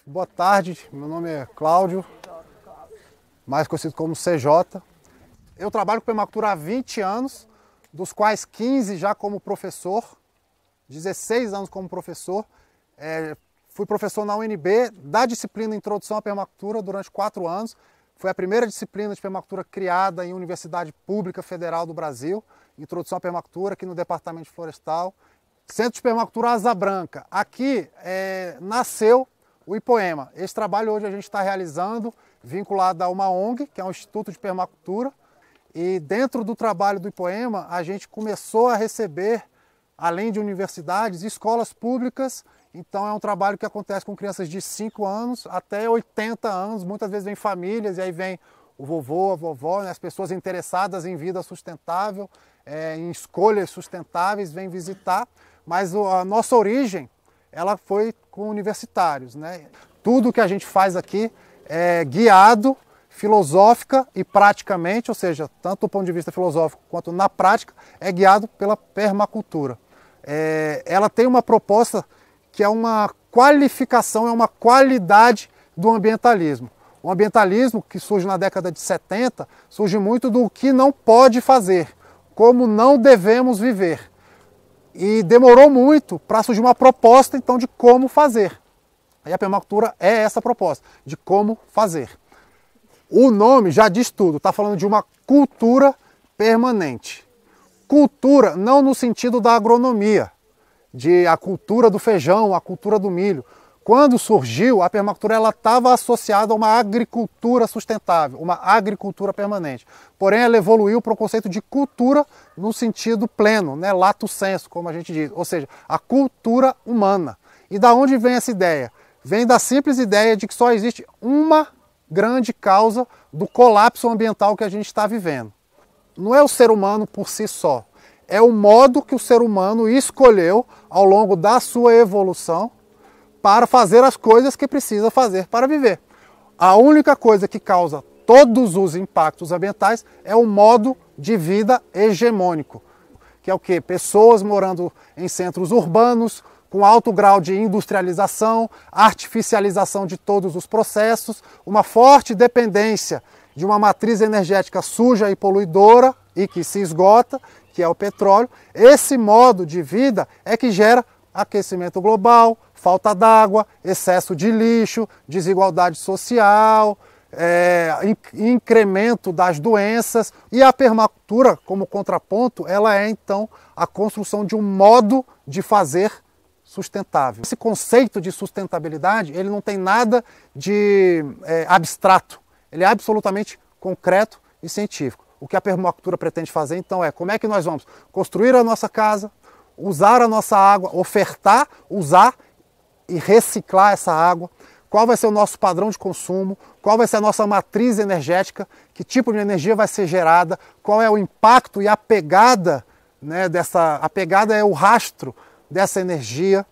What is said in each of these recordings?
Boa tarde, meu nome é Cláudio, mais conhecido como CJ. Eu trabalho com permacultura há 20 anos, dos quais 15 já como professor, 16 anos como professor. Fui professor na UNB da disciplina Introdução à Permacultura durante 4 anos. Foi a primeira disciplina de permacultura criada em Universidade Pública Federal do Brasil, Introdução à Permacultura, aqui no Departamento de Florestal. Centro de Permacultura Asa Branca. Aqui nasceu o IPOEMA. Esse trabalho hoje a gente está realizando vinculado a uma ONG, que é um Instituto de Permacultura. E dentro do trabalho do IPOEMA, a gente começou a receber, além de universidades, escolas públicas. Então é um trabalho que acontece com crianças de 5 anos até 80 anos. Muitas vezes vem famílias e aí vem o vovô, a vovó, né? As pessoas interessadas em vida sustentável, em escolhas sustentáveis, vêm visitar. Mas a nossa origem, ela foi com universitários, né? Tudo que a gente faz aqui é guiado filosófica e praticamente, ou seja, tanto do ponto de vista filosófico quanto na prática, é guiado pela permacultura. Ela tem uma proposta que é uma qualificação, é uma qualidade do ambientalismo. O ambientalismo, que surge na década de 70, surge muito do que não pode fazer, como não devemos viver. E demorou muito para surgir uma proposta, então, de como fazer. E a permacultura é essa proposta, de como fazer. O nome já diz tudo, está falando de uma cultura permanente. Cultura não no sentido da agronomia, de a cultura do feijão, a cultura do milho. Quando surgiu, a permacultura estava associada a uma agricultura sustentável, uma agricultura permanente. Porém, ela evoluiu para o conceito de cultura no sentido pleno, né? Lato sensu, como a gente diz, ou seja, a cultura humana. E da onde vem essa ideia? Vem da simples ideia de que só existe uma grande causa do colapso ambiental que a gente está vivendo. Não é o ser humano por si só, é o modo que o ser humano escolheu ao longo da sua evolução para fazer as coisas que precisa fazer para viver. A única coisa que causa todos os impactos ambientais é o modo de vida hegemônico, que é o quê? Pessoas morando em centros urbanos, com alto grau de industrialização, artificialização de todos os processos, uma forte dependência de uma matriz energética suja e poluidora e que se esgota, que é o petróleo. Esse modo de vida é que gera aquecimento global, falta d'água, excesso de lixo, desigualdade social, incremento das doenças. E a permacultura, como contraponto, ela é então a construção de um modo de fazer sustentável. Esse conceito de sustentabilidade, ele não tem nada de abstrato, ele é absolutamente concreto e científico. O que a permacultura pretende fazer então é como é que nós vamos construir a nossa casa, usar a nossa água, ofertar, usar e reciclar essa água, qual vai ser o nosso padrão de consumo, qual vai ser a nossa matriz energética, que tipo de energia vai ser gerada, qual é o impacto e a pegada, né, a pegada é o rastro dessa energia,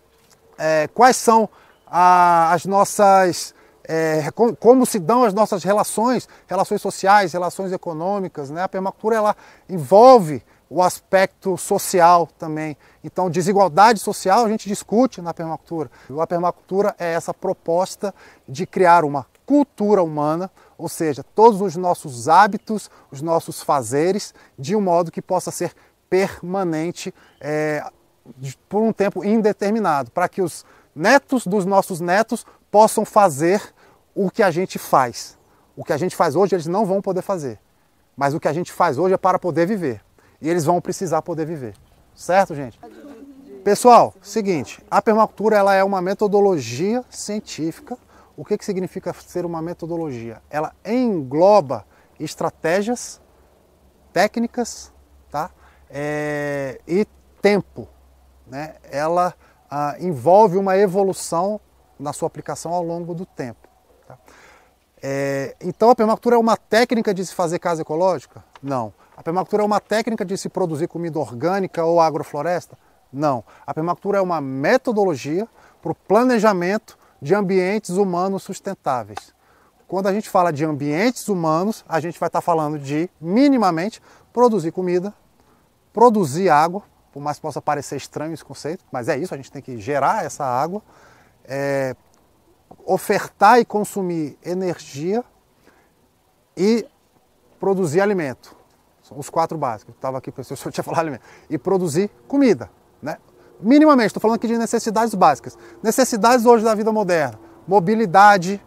quais são as nossas, como se dão as nossas relações sociais, relações econômicas, né? A permacultura ela envolve o aspecto social também. Então, desigualdade social a gente discute na permacultura. A permacultura é essa proposta de criar uma cultura humana, ou seja, todos os nossos hábitos, os nossos fazeres, de um modo que possa ser permanente por um tempo indeterminado, para que os netos dos nossos netos possam fazer o que a gente faz. O que a gente faz hoje eles não vão poder fazer, mas o que a gente faz hoje é para poder viver. E eles vão precisar poder viver. Certo, gente? Pessoal, seguinte, a permacultura ela é uma metodologia científica. O que significa ser uma metodologia? Ela engloba estratégias, técnicas, tá? E tempo, né? Ela envolve uma evolução na sua aplicação ao longo do tempo. Tá? Então a permacultura é uma técnica de se fazer casa ecológica? Não. A permacultura é uma técnica de se produzir comida orgânica ou agrofloresta? Não. A permacultura é uma metodologia para o planejamento de ambientes humanos sustentáveis. Quando a gente fala de ambientes humanos, a gente vai estar falando de, minimamente, produzir comida, produzir água, por mais que possa parecer estranho esse conceito, mas é isso, a gente tem que gerar essa água, ofertar e consumir energia e produzir alimento. São os 4 básicos. Estava aqui, professor, se eu tinha falado alimento. E produzir comida, né? Minimamente, estou falando aqui de necessidades básicas. Necessidades hoje da vida moderna. Mobilidade,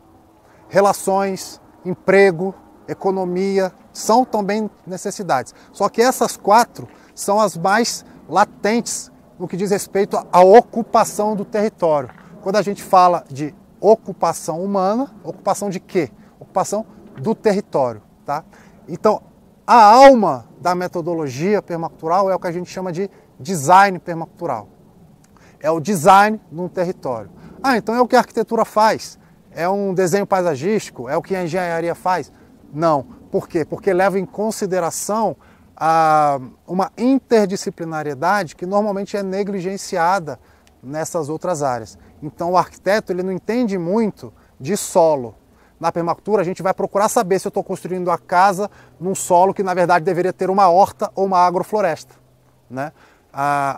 relações, emprego, economia, são também necessidades. Só que essas 4 são as mais latentes no que diz respeito à ocupação do território. Quando a gente fala de ocupação humana, ocupação de quê? Ocupação do território, tá? Então, a alma da metodologia permacultural é o que a gente chama de design permacultural. É o design num território. Então é o que a arquitetura faz? É um desenho paisagístico? É o que a engenharia faz? Não. Por quê? Porque leva em consideração uma interdisciplinariedade que normalmente é negligenciada nessas outras áreas. Então o arquiteto ele não entende muito de solo. Na permacultura a gente vai procurar saber se eu estou construindo a casa num solo que na verdade deveria ter uma horta ou uma agrofloresta, né?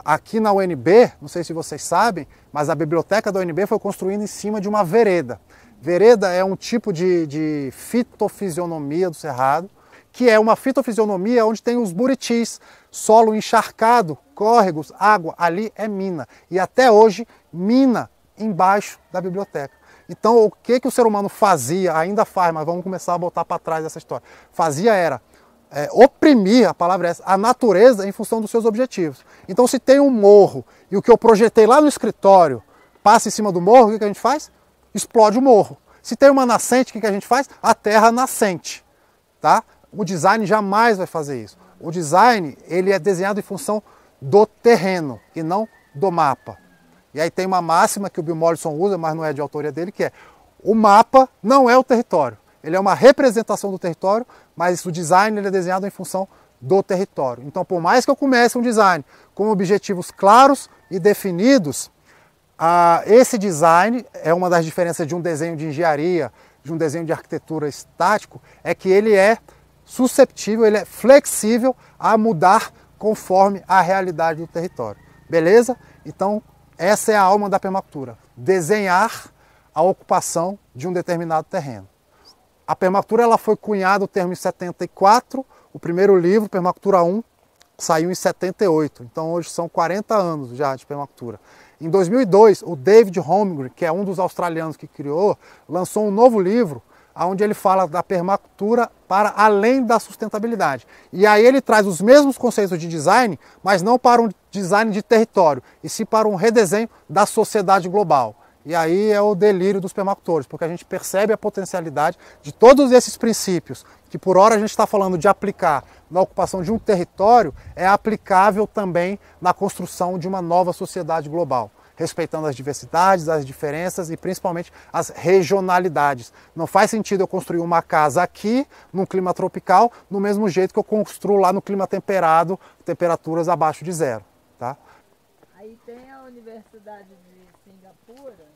Aqui na UNB, não sei se vocês sabem, mas a biblioteca da UNB foi construída em cima de uma vereda. Vereda é um tipo de fitofisionomia do cerrado, que é uma fitofisionomia onde tem os buritis, solo encharcado, córregos, água, ali é mina. E até hoje, mina embaixo da biblioteca. Então, o que o ser humano fazia, ainda faz, mas vamos começar a botar para trás essa história. Fazia era oprimir, a palavra é essa, a natureza em função dos seus objetivos. Então, se tem um morro e o que eu projetei lá no escritório passa em cima do morro, o que a gente faz? Explode o morro. Se tem uma nascente, o que a gente faz? A terra nascente, tá? O design jamais vai fazer isso. O design, ele é desenhado em função do terreno e não do mapa. E aí tem uma máxima que o Bill Mollison usa, mas não é de autoria dele, que é: o mapa não é o território. Ele é uma representação do território, mas o design ele é desenhado em função do território. Então, por mais que eu comece um design com objetivos claros e definidos, esse design é uma das diferenças de um desenho de engenharia, de um desenho de arquitetura estático, é que ele é susceptível, ele é flexível a mudar conforme a realidade do território. Beleza? Então, essa é a alma da permacultura, desenhar a ocupação de um determinado terreno. A permacultura ela foi cunhada o termo em 74, o primeiro livro, Permacultura 1, saiu em 78, então hoje são 40 anos já de permacultura. Em 2002, o David Holmgren, que é um dos australianos que criou, lançou um novo livro onde ele fala da permacultura para além da sustentabilidade. E aí ele traz os mesmos conceitos de design, mas não para um design de território, e sim para um redesenho da sociedade global. E aí é o delírio dos permacultores, porque a gente percebe a potencialidade de todos esses princípios, que por hora a gente está falando de aplicar na ocupação de um território, é aplicável também na construção de uma nova sociedade global, respeitando as diversidades, as diferenças e principalmente as regionalidades. Não faz sentido eu construir uma casa aqui, num clima tropical, do mesmo jeito que eu construo lá no clima temperado, temperaturas abaixo de 0. Tá? Aí tem a Universidade de Singapura,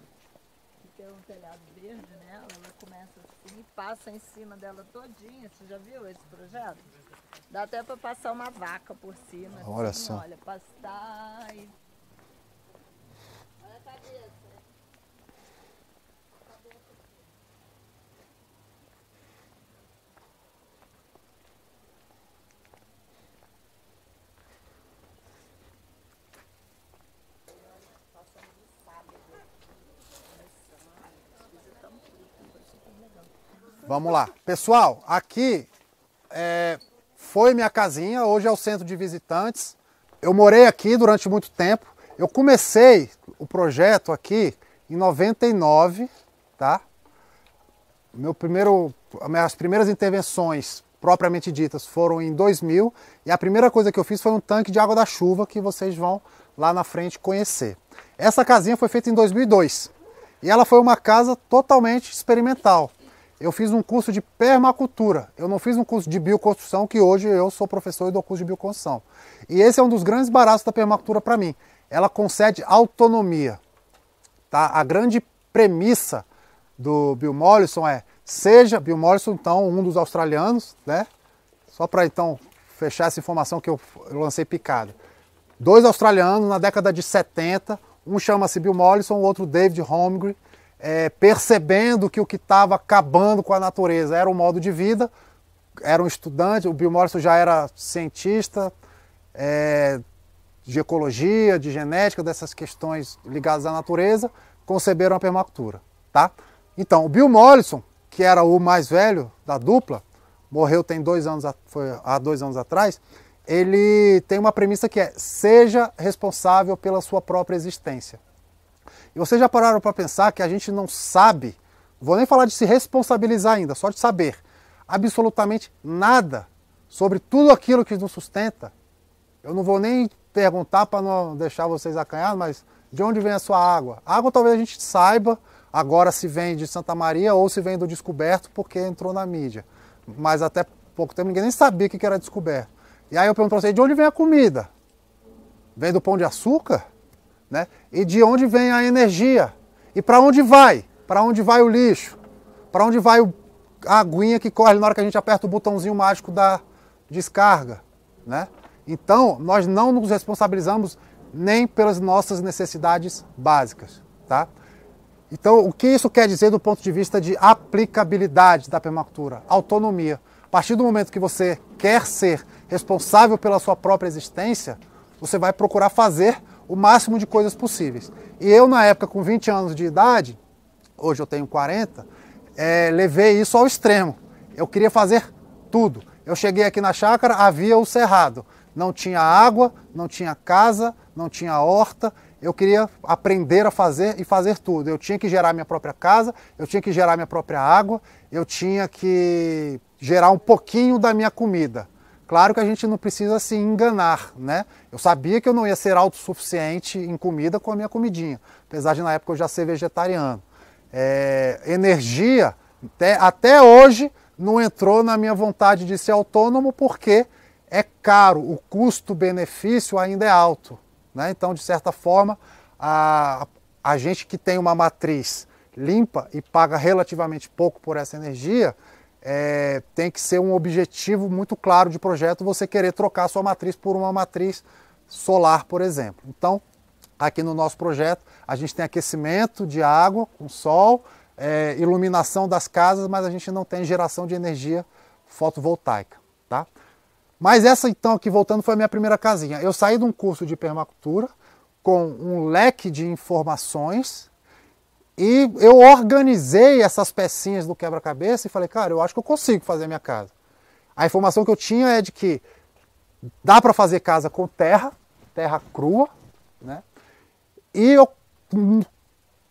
que tem um telhado verde nela, ela começa assim e passa em cima dela todinha. Você já viu esse projeto? Dá até para passar uma vaca por cima. Olha assim, só. Olha, pastar e... Olha a cabeça. Vamos lá. Pessoal, aqui foi minha casinha, hoje é o centro de visitantes. Eu morei aqui durante muito tempo. Eu comecei o projeto aqui em 99, tá? Minhas primeiras intervenções propriamente ditas foram em 2000 e a primeira coisa que eu fiz foi um tanque de água da chuva que vocês vão lá na frente conhecer. Essa casinha foi feita em 2002 e ela foi uma casa totalmente experimental. Eu fiz um curso de permacultura, eu não fiz um curso de bioconstrução, que hoje eu sou professor e dou curso de bioconstrução. E esse é um dos grandes baratos da permacultura para mim. Ela concede autonomia. Tá? A grande premissa do Bill Mollison Bill Mollison, então, um dos australianos, né? Só para então fechar essa informação que eu lancei picada. 2 australianos na década de 70, um chama-se Bill Mollison, o outro David Holmgren. percebendo que o que estava acabando com a natureza era o modo de vida, era um estudante, o Bill Mollison já era cientista de ecologia, de genética, dessas questões ligadas à natureza, conceberam a permacultura, tá? Então, o Bill Mollison, que era o mais velho da dupla, morreu tem 2 anos, foi há 2 anos atrás, ele tem uma premissa que é: seja responsável pela sua própria existência. E vocês já pararam para pensar que a gente não sabe, não vou nem falar de se responsabilizar ainda, só de saber absolutamente nada sobre tudo aquilo que nos sustenta? Eu não vou nem perguntar para não deixar vocês acanhados, mas de onde vem a sua água? A água talvez a gente saiba agora se vem de Santa Maria ou se vem do descoberto porque entrou na mídia. Mas até pouco tempo ninguém nem sabia o que era descoberto. E aí eu pergunto para vocês, de onde vem a comida? Vem do pão de açúcar? Né? E de onde vem a energia? E para onde vai? Para onde vai o lixo? Para onde vai a aguinha que corre na hora que a gente aperta o botãozinho mágico da descarga? Né? Então, nós não nos responsabilizamos nem pelas nossas necessidades básicas. Tá? Então, o que isso quer dizer do ponto de vista de aplicabilidade da permacultura? Autonomia. A partir do momento que você quer ser responsável pela sua própria existência, você vai procurar fazer o máximo de coisas possíveis. E eu, na época, com 20 anos de idade, hoje eu tenho 40, levei isso ao extremo. Eu queria fazer tudo. Eu cheguei aqui na chácara, havia o cerrado. Não tinha água, não tinha casa, não tinha horta. Eu queria aprender a fazer e fazer tudo. Eu tinha que gerar minha própria casa, eu tinha que gerar minha própria água, eu tinha que gerar um pouquinho da minha comida. Claro que a gente não precisa se enganar, né? Eu sabia que eu não ia ser autossuficiente em comida com a minha comidinha, apesar de na época eu já ser vegetariano. Energia, até hoje, não entrou na minha vontade de ser autônomo porque é caro, o custo-benefício ainda é alto. Né? Então, de certa forma, a gente que tem uma matriz limpa e paga relativamente pouco por essa energia, tem que ser um objetivo muito claro de projeto você querer trocar a sua matriz por uma matriz solar, por exemplo. Então, aqui no nosso projeto, a gente tem aquecimento de água com sol, iluminação das casas, mas a gente não tem geração de energia fotovoltaica. Tá? Mas essa, então, aqui voltando, foi a minha primeira casinha. Eu saí de um curso de permacultura com um leque de informações e eu organizei essas pecinhas do quebra-cabeça e falei, cara, eu acho que eu consigo fazer a minha casa. A informação que eu tinha é de que dá para fazer casa com terra crua, né? E eu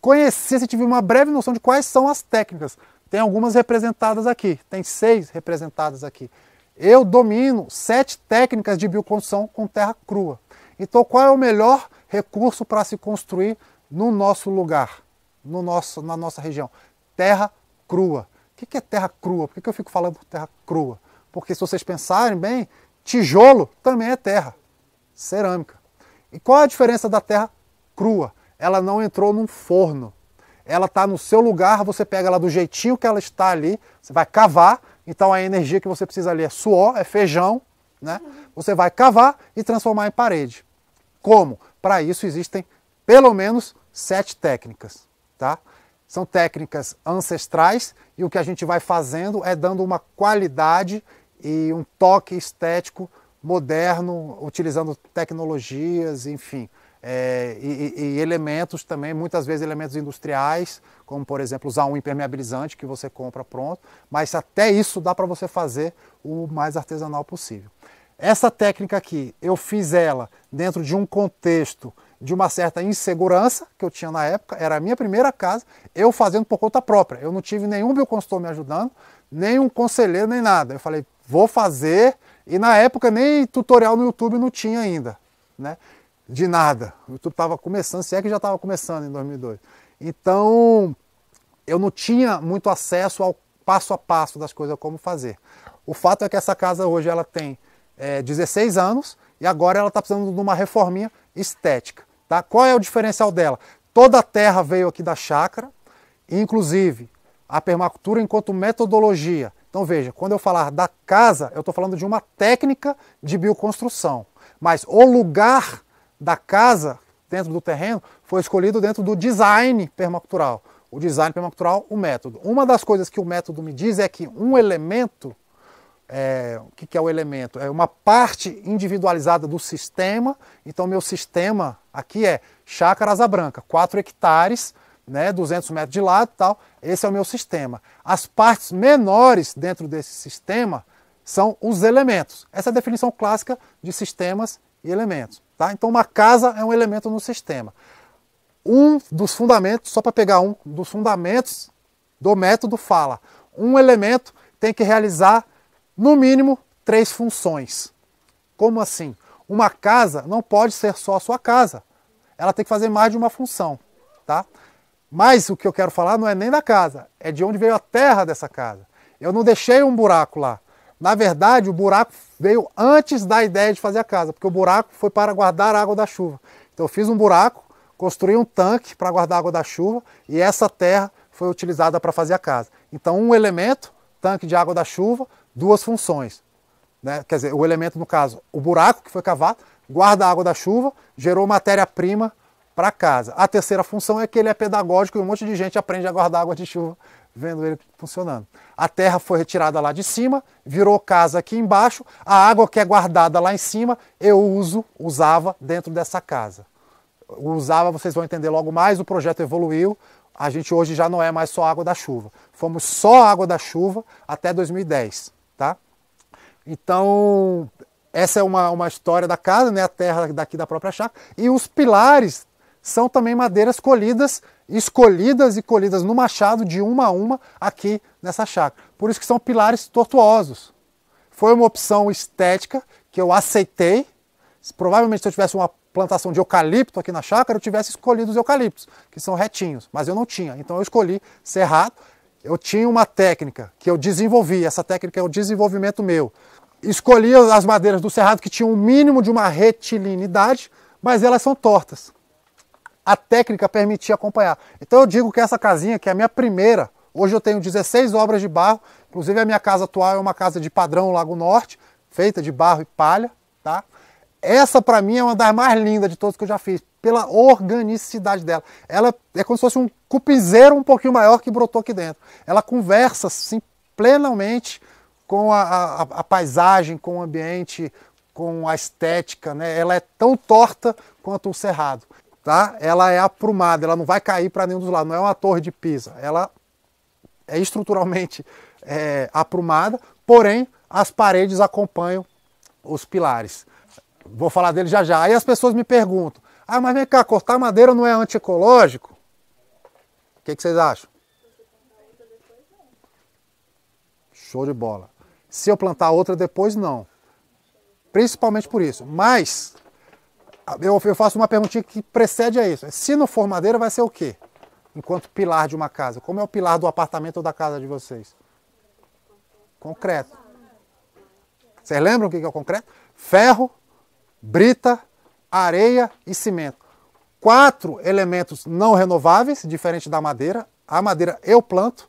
conheci, tive uma breve noção de quais são as técnicas. Tem algumas representadas aqui, tem 6 representadas aqui. Eu domino 7 técnicas de bioconstrução com terra crua. Então, qual é o melhor recurso para se construir no nosso lugar, na nossa região? Terra crua. O que é terra crua? Por que eu fico falando terra crua? Porque se vocês pensarem bem, tijolo também é terra, cerâmica. E qual é a diferença da terra crua? Ela não entrou num forno. Ela está no seu lugar, você pega ela do jeitinho que ela está ali, você vai cavar, então a energia que você precisa ali é suor, é feijão, né? Você vai cavar e transformar em parede. Como? Para isso existem pelo menos 7 técnicas, tá? São técnicas ancestrais e o que a gente vai fazendo é dando uma qualidade e um toque estético moderno, utilizando tecnologias, enfim, e elementos também, muitas vezes elementos industriais, como por exemplo usar um impermeabilizante que você compra pronto, mas até isso dá para você fazer o mais artesanal possível. Essa técnica aqui, eu fiz ela dentro de um contexto de uma certa insegurança que eu tinha na época, era a minha primeira casa, eu fazendo por conta própria. Eu não tive nenhum bioconstrutor me ajudando, nem um conselheiro, nem nada. Eu falei, vou fazer, e na época nem tutorial no YouTube não tinha ainda, né? De nada. O YouTube estava começando, se é que já estava começando em 2002. Então, eu não tinha muito acesso ao passo a passo das coisas, como fazer. O fato é que essa casa hoje ela tem 16 anos e agora ela está precisando de uma reforminha estética. Tá? Qual é o diferencial dela? Toda a terra veio aqui da chácara, inclusive a permacultura enquanto metodologia. Então veja, quando eu falar da casa, eu estou falando de uma técnica de bioconstrução. Mas o lugar da casa dentro do terreno foi escolhido dentro do design permacultural. o design permacultural, o método. Uma das coisas que o método me diz é que um elemento, o que é o elemento? É uma parte individualizada do sistema. Então meu sistema aqui é Chácara Asa Branca, 4 hectares, né, 200 metros de lado e tal. Esse é o meu sistema. As partes menores dentro desse sistema são os elementos. Essa é a definição clássica de sistemas e elementos. Tá? Então uma casa é um elemento no sistema. Um dos fundamentos, só para pegar um dos fundamentos do método, fala: um elemento tem que realizar no mínimo 3 funções. Como assim? Uma casa não pode ser só a sua casa. Ela tem que fazer mais de uma função. Tá? Mas o que eu quero falar não é nem da casa, é de onde veio a terra dessa casa. Eu não deixei um buraco lá. Na verdade, o buraco veio antes da ideia de fazer a casa, porque o buraco foi para guardar a água da chuva. Então eu fiz um buraco, construí um tanque para guardar a água da chuva e essa terra foi utilizada para fazer a casa. Então um elemento, tanque de água da chuva, 2 funções. Né? Quer dizer, o elemento, no caso, o buraco que foi cavado, guarda a água da chuva, gerou matéria-prima para casa. A terceira função é que ele é pedagógico e um monte de gente aprende a guardar água de chuva vendo ele funcionando. A terra foi retirada lá de cima, virou casa aqui embaixo, a água que é guardada lá em cima eu usava dentro dessa casa. Usava, vocês vão entender logo mais, o projeto evoluiu, a gente hoje já não é mais só água da chuva. Fomos só água da chuva até 2010, tá? Então, essa é uma história da casa, né? A terra daqui da própria chácara. E os pilares são também madeiras escolhidas e colhidas no machado de uma a uma aqui nessa chácara. Por isso que são pilares tortuosos. Foi uma opção estética que eu aceitei. Provavelmente se eu tivesse uma plantação de eucalipto aqui na chácara, eu tivesse escolhido os eucaliptos, que são retinhos, mas eu não tinha. Então eu escolhi cerrado. Eu tinha uma técnica que eu desenvolvi, essa técnica é o desenvolvimento meu. Escolhi as madeiras do cerrado que tinham o mínimo de uma retilinidade, mas elas são tortas. A técnica permitia acompanhar. Então eu digo que essa casinha, que é a minha primeira, hoje eu tenho 16 obras de barro, inclusive a minha casa atual é uma casa de padrão Lago Norte, feita de barro e palha, tá? Essa para mim é uma das mais lindas de todas que eu já fiz, pela organicidade dela. Ela é como se fosse um cupizeiro um pouquinho maior que brotou aqui dentro. Ela conversa assim, plenamente com a paisagem, com o ambiente, com a estética, né? Ela é tão torta quanto o cerrado. Tá? Ela é aprumada, ela não vai cair para nenhum dos lados, não é uma torre de Pisa. Ela é estruturalmente aprumada, porém as paredes acompanham os pilares. Vou falar dele já já. Aí as pessoas me perguntam: ah, mas vem cá, cortar madeira não é antiecológico? O que vocês acham? Show de bola. Se eu plantar outra depois, não. Principalmente por isso. Mas eu faço uma perguntinha que precede a isso. Se não for madeira, vai ser o quê? Enquanto pilar de uma casa. Como é o pilar do apartamento ou da casa de vocês? Concreto. Vocês lembram o que é o concreto? Ferro, brita, areia e cimento. 4 elementos não renováveis, diferente da madeira. A madeira eu planto.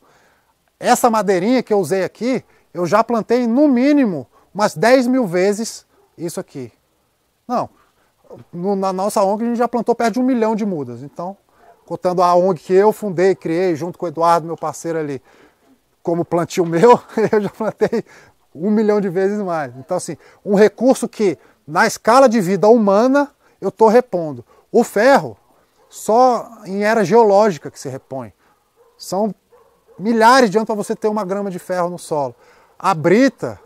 Essa madeirinha que eu usei aqui, eu já plantei no mínimo umas 10 mil vezes isso aqui. Não. Na nossa ONG a gente já plantou perto de 1 milhão de mudas. Então, contando a ONG que eu fundei, criei, junto com o Eduardo, meu parceiro ali, como plantio meu, eu já plantei 1 milhão de vezes mais. Então, assim, um recurso que, na escala de vida humana, eu estou repondo. O ferro, só em era geológica que se repõe. São milhares de anos para você ter 1 grama de ferro no solo. A brita,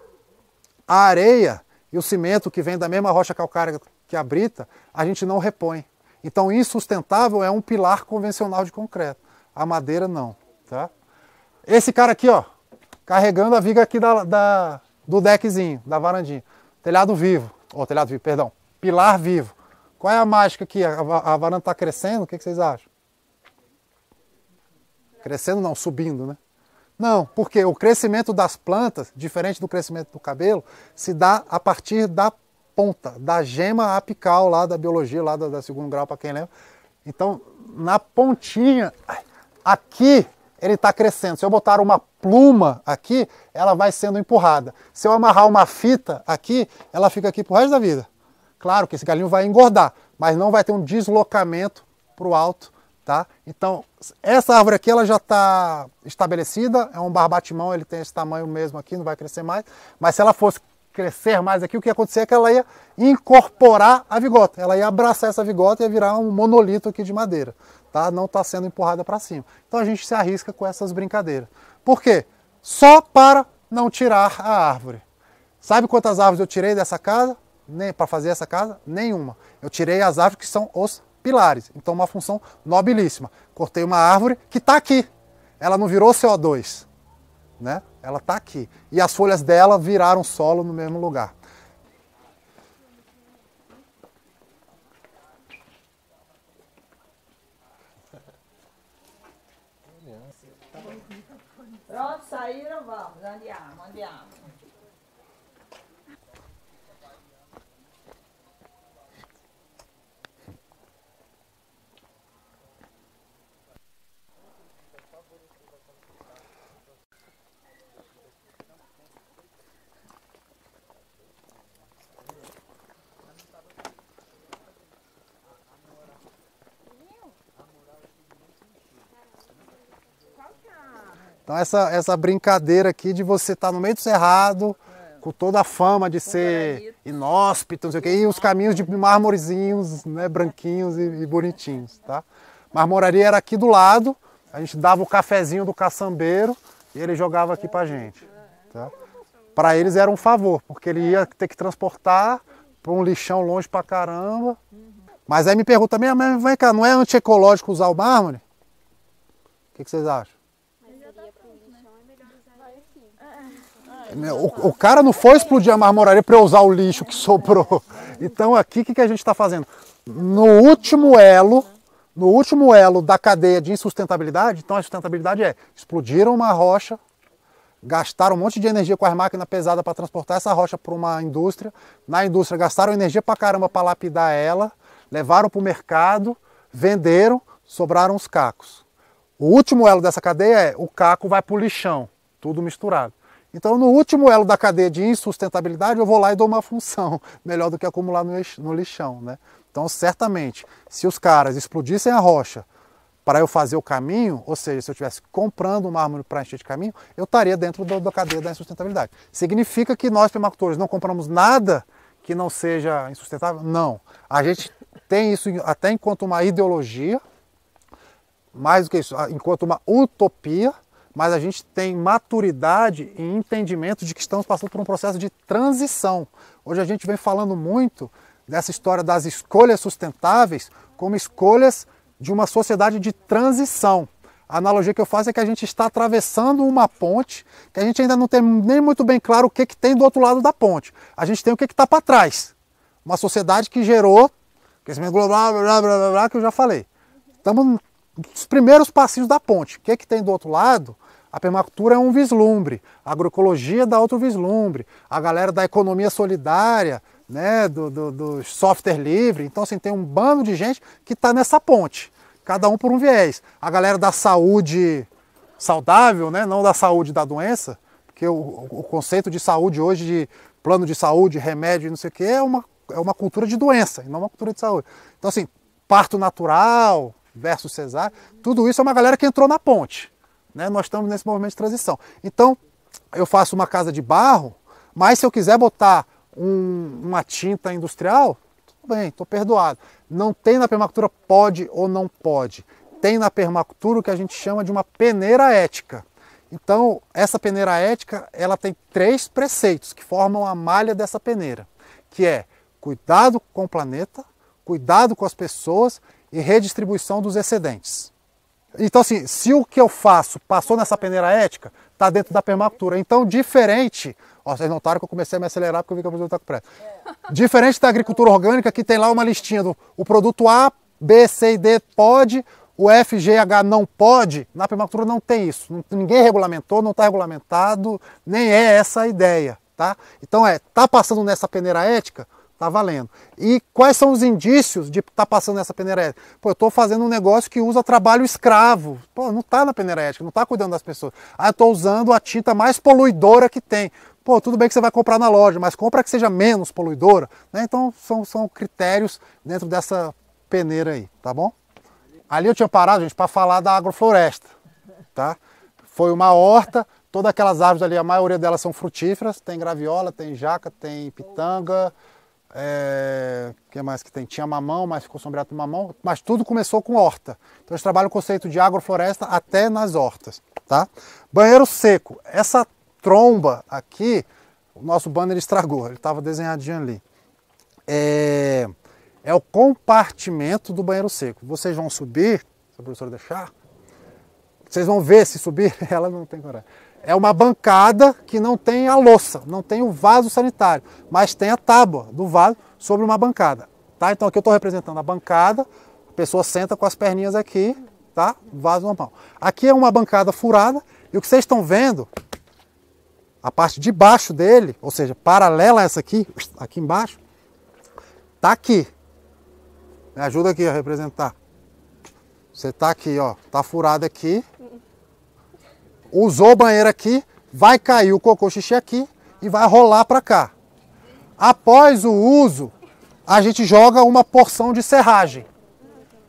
a areia e o cimento que vem da mesma rocha calcária que a brita, a gente não repõe. Então, insustentável é um pilar convencional de concreto. A madeira não. Tá? Esse cara aqui, ó, carregando a viga aqui do deckzinho, da varandinha. Telhado vivo. Telhado vivo, perdão. Pilar vivo. Qual é a mágica aqui? A varanda está crescendo? O que vocês acham? Crescendo não, subindo, né? Não, porque o crescimento das plantas, diferente do crescimento do cabelo, se dá a partir da ponta, da gema apical lá da biologia, lá da 2º grau, para quem lembra. Então, na pontinha, aqui ele está crescendo. Se eu botar uma pluma aqui, ela vai sendo empurrada. Se eu amarrar uma fita aqui, ela fica aqui pro resto da vida. Claro que esse galinho vai engordar, mas não vai ter um deslocamento para o alto Tá? Então, essa árvore aqui ela já está estabelecida, é um barbatimão, ele tem esse tamanho mesmo aqui, não vai crescer mais. Mas se ela fosse crescer mais aqui, o que ia acontecer é que ela ia incorporar a vigota, ela ia abraçar essa vigota e ia virar um monolito aqui de madeira. Tá? Não está sendo empurrada para cima. Então a gente se arrisca com essas brincadeiras. Por quê? Só para não tirar a árvore. Sabe quantas árvores eu tirei dessa casa? Nem para fazer essa casa? Nenhuma. Eu tirei as árvores que são os pilares. Então uma função nobilíssima. Cortei uma árvore que está aqui. Ela não virou CO2, né? Ela está aqui. E as folhas dela viraram solo no mesmo lugar. Pronto, saíram, vamos, andiamo, andiamo. Então essa brincadeira aqui de você estar no meio do cerrado, com toda a fama de ser inóspito, não sei o quê, e os caminhos de mármorezinhos, né, branquinhos e bonitinhos, tá? Marmoraria era aqui do lado, a gente dava o cafezinho do caçambeiro e ele jogava aqui pra gente, tá? Para eles era um favor, porque ele ia ter que transportar para um lixão longe pra caramba. Mas aí me pergunta, vem cá, não é antiecológico usar o mármore? O que vocês acham? O cara não foi explodir a marmoraria para eu usar o lixo que sobrou. Então aqui o que a gente está fazendo? No último elo da cadeia de insustentabilidade, então a sustentabilidade é, explodiram uma rocha, gastaram um monte de energia com as máquinas pesadas para transportar essa rocha para uma indústria, na indústria gastaram energia para caramba para lapidar ela, levaram para o mercado, venderam, sobraram os cacos. O último elo dessa cadeia é, o caco vai para o lixão, tudo misturado. Então, no último elo da cadeia de insustentabilidade, eu vou lá e dou uma função, melhor do que acumular no lixão, né? Então, certamente, se os caras explodissem a rocha para eu fazer o caminho, ou seja, se eu estivesse comprando um mármore para encher de caminho, eu estaria dentro da cadeia da insustentabilidade. Significa que nós, permacultores, não compramos nada que não seja insustentável? Não. A gente tem isso até enquanto uma ideologia, mais do que isso, enquanto uma utopia, mas a gente tem maturidade e entendimento de que estamos passando por um processo de transição. Hoje a gente vem falando muito dessa história das escolhas sustentáveis como escolhas de uma sociedade de transição. A analogia que eu faço é que a gente está atravessando uma ponte que a gente ainda não tem nem muito bem claro o que tem do outro lado da ponte. A gente tem o que está para trás. Uma sociedade que gerou crescimento global, blá, blá, blá, blá, que eu já falei. Estamos nos primeiros passinhos da ponte. O que tem do outro lado? A permacultura é um vislumbre, a agroecologia dá outro vislumbre, a galera da economia solidária, né, do software livre. Então, assim, tem um bando de gente que está nessa ponte, cada um por um viés. A galera da saúde saudável, né, não da saúde da doença, porque o conceito de saúde hoje, de plano de saúde, remédio e não sei o que, é uma cultura de doença, e não uma cultura de saúde. Então, assim, parto natural versus cesárea, tudo isso é uma galera que entrou na ponte. Né? Nós estamos nesse movimento de transição. Então, eu faço uma casa de barro, mas se eu quiser botar uma tinta industrial, tudo bem, estou perdoado. Não tem na permacultura pode ou não pode. Tem na permacultura o que a gente chama de uma peneira ética. Então, essa peneira ética, ela tem 3 preceitos que formam a malha dessa peneira, que é cuidado com o planeta, cuidado com as pessoas e redistribuição dos excedentes. Então, assim, se o que eu faço passou nessa peneira ética, está dentro da permacultura. Então, diferente... Ó, vocês notaram que eu comecei a me acelerar porque eu vi que a pessoa está com pressa. Diferente da agricultura orgânica, que tem lá uma listinha do o produto A, B, C e D pode, o F, G, H não pode. Na permacultura não tem isso. Ninguém regulamentou, não está regulamentado, nem é essa a ideia. Tá? Então, tá passando nessa peneira ética? Está valendo. E quais são os indícios de estar passando nessa peneira ética? Pô, eu estou fazendo um negócio que usa trabalho escravo. Pô, não está na peneira ética, não está cuidando das pessoas. Ah, eu estou usando a tinta mais poluidora que tem. Pô, tudo bem que você vai comprar na loja, mas compra que seja menos poluidora. Né? Então, são critérios dentro dessa peneira aí, tá bom? Ali eu tinha parado, gente, para falar da agrofloresta, tá? Foi uma horta, todas aquelas árvores ali, a maioria delas são frutíferas, tem graviola, tem jaca, tem pitanga, que mais que tem? Tinha mamão, mas ficou sombreado por mamão, mas tudo começou com horta. Então a gente trabalha o conceito de agrofloresta até nas hortas, tá? Banheiro seco, essa tromba aqui, o nosso banner estragou, ele estava desenhadinho ali. É o compartimento do banheiro seco. Vocês vão subir, se a professora deixar, vocês vão ver se subir, ela não tem coragem. É uma bancada que não tem a louça, não tem o vaso sanitário, mas tem a tábua do vaso sobre uma bancada. Tá? Então aqui eu estou representando a bancada, a pessoa senta com as perninhas aqui, tá? Vaso normal. Aqui é uma bancada furada e o que vocês estão vendo, a parte de baixo dele, ou seja, paralela a essa aqui, aqui embaixo, tá aqui. Me ajuda aqui a representar. Você tá aqui, ó, tá furado aqui. Usou o banheiro aqui, vai cair o cocô xixi aqui e vai rolar para cá. Após o uso, a gente joga uma porção de serragem,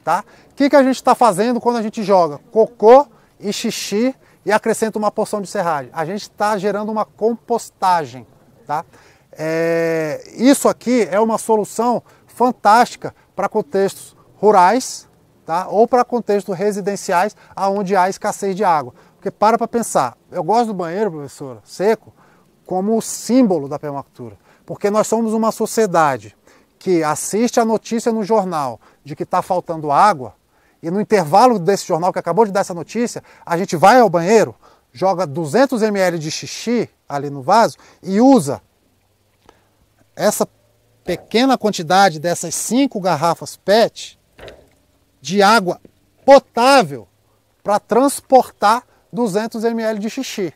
tá? O que a gente está fazendo quando a gente joga cocô e xixi e acrescenta uma porção de serragem? A gente está gerando uma compostagem, tá? Isso aqui é uma solução fantástica para contextos rurais, tá? Ou para contextos residenciais onde há escassez de água. Porque para pensar, eu gosto do banheiro, professora, seco, como símbolo da permacultura. Porque nós somos uma sociedade que assiste a notícia no jornal de que está faltando água, e no intervalo desse jornal que acabou de dar essa notícia, a gente vai ao banheiro, joga 200 ml de xixi ali no vaso e usa essa pequena quantidade dessas 5 garrafas PET de água potável para transportar 200 ml de xixi.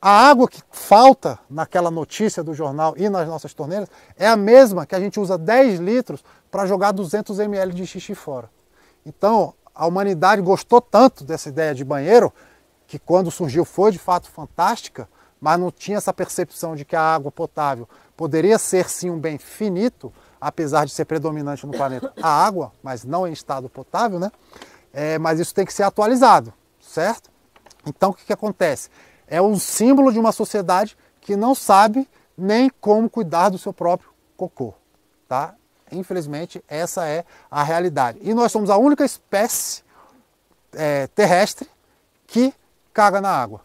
A água que falta naquela notícia do jornal e nas nossas torneiras é a mesma que a gente usa 10 litros para jogar 200 ml de xixi fora. Então, a humanidade gostou tanto dessa ideia de banheiro, que quando surgiu foi de fato fantástica, mas não tinha essa percepção de que a água potável poderia ser sim um bem finito, apesar de ser predominante no planeta a água, mas não em estado potável, né? Mas isso tem que ser atualizado, certo? Então o que acontece? É um símbolo de uma sociedade que não sabe nem como cuidar do seu próprio cocô, tá? Infelizmente essa é a realidade. E nós somos a única espécie terrestre que caga na água.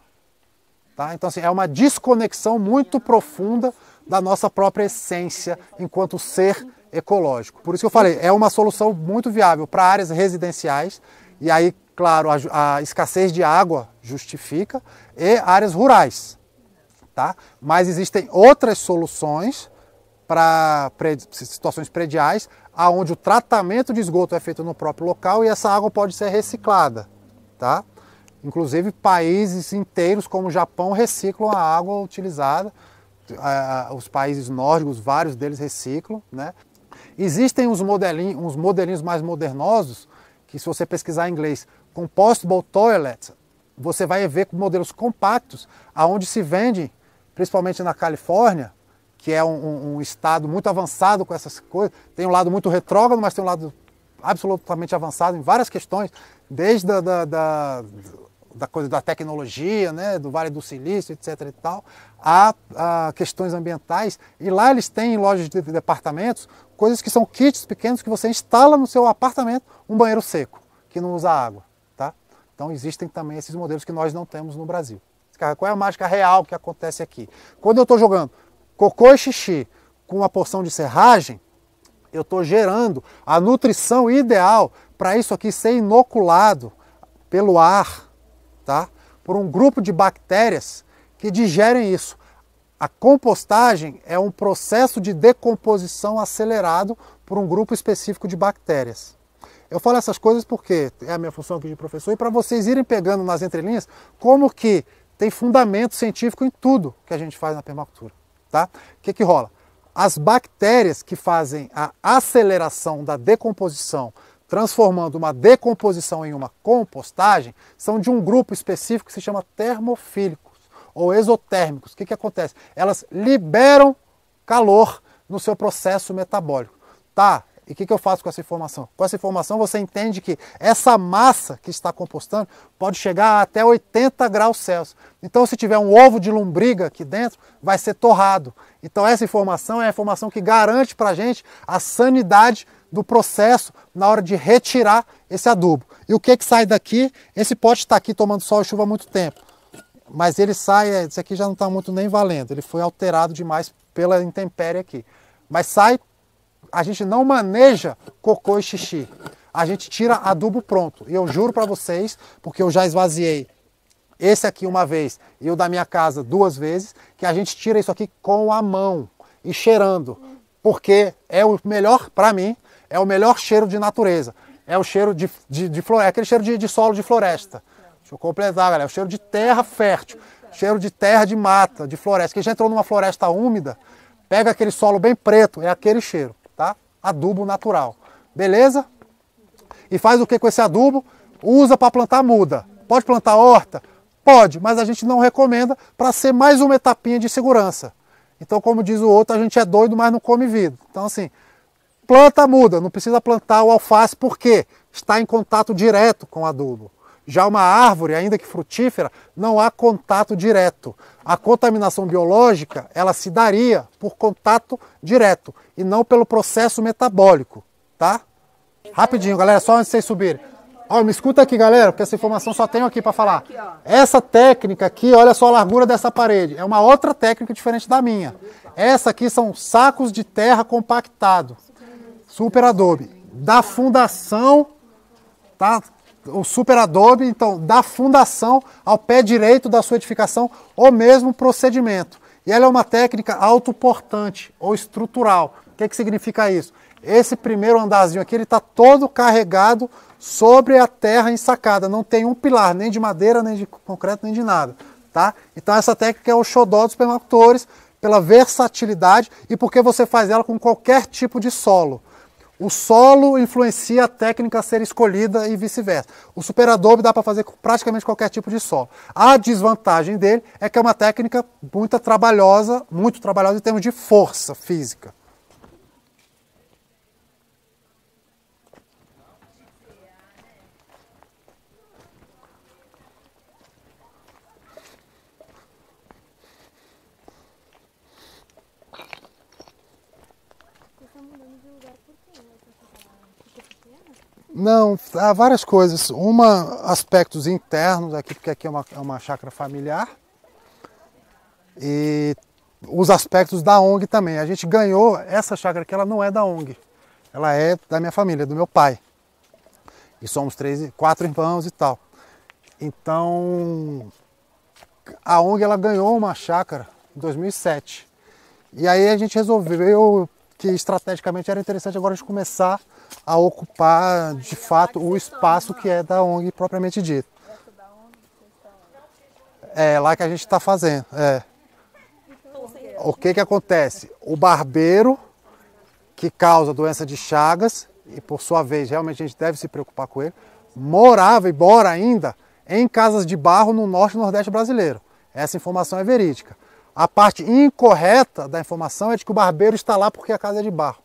Tá? Então assim, é uma desconexão muito profunda da nossa própria essência enquanto ser ecológico. Por isso que eu falei, é uma solução muito viável para áreas residenciais, e aí, claro, a escassez de água justifica, e áreas rurais. Tá? Mas existem outras soluções para situações prediais, onde o tratamento de esgoto é feito no próprio local e essa água pode ser reciclada. Tá? Inclusive países inteiros como o Japão reciclam a água utilizada, os países nórdicos, vários deles reciclam, né? Existem uns modelinhos mais modernosos, que se você pesquisar em inglês, compostable toilet, você vai ver modelos compactos, aonde se vende, principalmente na Califórnia, que é um estado muito avançado com essas coisas, tem um lado muito retrógrado, mas tem um lado absolutamente avançado em várias questões, desde da coisa da tecnologia, né, do Vale do Silício, etc. e tal, a questões ambientais. E lá eles têm, em lojas de departamentos, coisas que são kits pequenos que você instala no seu apartamento, um banheiro seco, que não usa água. Tá? Então existem também esses modelos que nós não temos no Brasil. Qual é a mágica real que acontece aqui? Quando eu estou jogando cocô e xixi com uma porção de serragem, eu estou gerando a nutrição ideal para isso aqui ser inoculado pelo ar, tá? Por um grupo de bactérias que digerem isso. A compostagem é um processo de decomposição acelerado por um grupo específico de bactérias. Eu falo essas coisas porque é a minha função aqui de professor e para vocês irem pegando nas entrelinhas como que tem fundamento científico em tudo que a gente faz na permacultura. Tá? O que rola? As bactérias que fazem a aceleração da decomposição, transformando uma decomposição em uma compostagem, são de um grupo específico que se chama termofílicos ou exotérmicos. O que acontece? Elas liberam calor no seu processo metabólico. Tá, E o que eu faço com essa informação? Com essa informação você entende que essa massa que está compostando pode chegar até 80 graus Celsius. Então se tiver um ovo de lombriga aqui dentro, vai ser torrado. Então essa informação é a informação que garante para a gente a sanidade do processo na hora de retirar esse adubo. E o que sai daqui? Esse pote está aqui tomando sol e chuva há muito tempo. Mas ele sai, esse aqui já não está muito nem valendo. Ele foi alterado demais pela intempérie aqui. Mas sai. A gente não maneja cocô e xixi. A gente tira adubo pronto. E eu juro para vocês, porque eu já esvaziei esse aqui uma vez e o da minha casa 2 vezes, que a gente tira isso aqui com a mão e cheirando. Porque é o melhor, para mim, é o melhor cheiro de natureza. É o cheiro de floresta, é aquele cheiro de solo de floresta. Deixa eu completar, galera. É o cheiro de terra fértil, cheiro de terra de mata, de floresta. Quem já entrou numa floresta úmida, pega aquele solo bem preto, é aquele cheiro. Tá? Adubo natural. Beleza? E faz o que com esse adubo? Usa para plantar muda. Pode plantar horta? Pode, mas a gente não recomenda para ser mais uma etapinha de segurança. Então, como diz o outro, a gente é doido, mas não come vidro. Então, assim, planta muda, não precisa plantar o alface porque está em contato direto com o adubo. Já uma árvore, ainda que frutífera, não há contato direto. A contaminação biológica, ela se daria por contato direto e não pelo processo metabólico, tá? Rapidinho, galera, só antes de vocês subirem. Ó, me escuta aqui, galera, porque essa informação só tenho aqui para falar. Essa técnica aqui, olha só a largura dessa parede. É uma outra técnica diferente da minha. Essa aqui são sacos de terra compactado. Super adobe. Da fundação, tá? O super adobe, então, da fundação ao pé direito da sua edificação, o mesmo procedimento. E ela é uma técnica autoportante ou estrutural. O que significa isso? Esse primeiro andarzinho aqui, ele está todo carregado sobre a terra ensacada. Não tem um pilar, nem de madeira, nem de concreto, nem de nada. Tá? Então essa técnica é o xodó dos permacultores, pela versatilidade e porque você faz ela com qualquer tipo de solo. O solo influencia a técnica a ser escolhida e vice-versa. O super adobe dá para fazer com praticamente qualquer tipo de solo. A desvantagem dele é que é uma técnica muito trabalhosa em termos de força física. Não, há várias coisas. Aspectos internos aqui, porque aqui é uma chácara familiar. E os aspectos da ONG também. A gente ganhou essa chácara aqui, ela não é da ONG. Ela é da minha família, do meu pai. E somos 4 irmãos e tal. Então, a ONG ela ganhou uma chácara em 2007. E aí a gente resolveu que estrategicamente era interessante agora a gente começar a ocupar de fato o espaço que é da ONG propriamente dito. É lá que a gente está fazendo. É. O que acontece? O barbeiro que causa doença de Chagas, e por sua vez realmente a gente deve se preocupar com ele, morava e mora ainda em casas de barro no norte e nordeste brasileiro. Essa informação é verídica. A parte incorreta da informação é de que o barbeiro está lá porque a casa é de barro.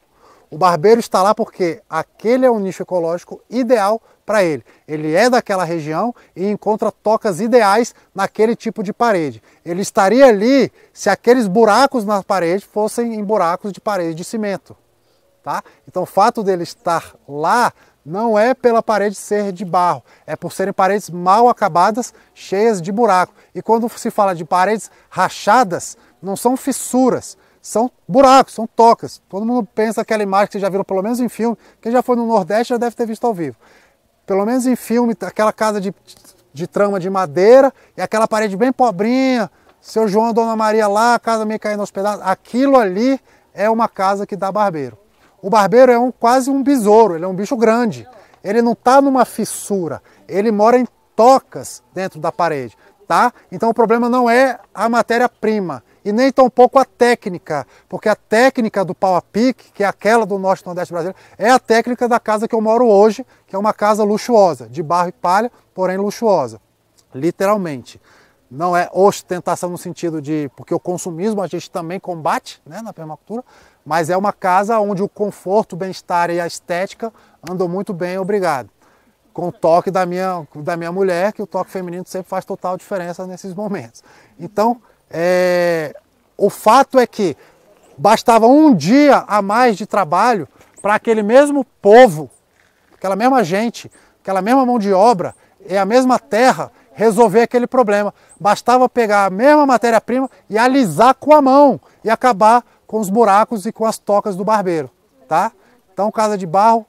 O barbeiro está lá porque aquele é um nicho ecológico ideal para ele. Ele é daquela região e encontra tocas ideais naquele tipo de parede. Ele estaria ali se aqueles buracos na parede fossem em buracos de parede de cimento. Tá? Então o fato dele estar lá não é pela parede ser de barro, é por serem paredes mal acabadas, cheias de buraco. E quando se fala de paredes rachadas, não são fissuras, são buracos, são tocas. Todo mundo pensa aquela imagem que você já viu pelo menos em filme, quem já foi no Nordeste já deve ter visto ao vivo. Pelo menos em filme, aquela casa de trama de madeira e aquela parede bem pobrinha, seu João e Dona Maria lá, a casa meio caindo aos pedaços, aquilo ali é uma casa que dá barbeiro. O barbeiro é quase um besouro, ele é um bicho grande. Ele não está numa fissura, ele mora em tocas dentro da parede. Tá? Então o problema não é a matéria-prima e nem tampouco a técnica, porque a técnica do pau a pique, que é aquela do norte e nordeste brasileiro, é a técnica da casa que eu moro hoje, que é uma casa luxuosa, de barro e palha, porém luxuosa, literalmente. não é ostentação no sentido de... Porque o consumismo a gente também combate, né, na permacultura, mas é uma casa onde o conforto, o bem-estar e a estética andam muito bem, obrigado. Com o toque da minha mulher, que o toque feminino sempre faz total diferença nesses momentos. Então, o fato é que bastava um dia a mais de trabalho para aquele mesmo povo, aquela mesma gente, aquela mesma mão de obra e a mesma terra resolver aquele problema. Bastava pegar a mesma matéria-prima e alisar com a mão e acabar com os buracos e com as tocas do barbeiro, tá? Então, casa de barro,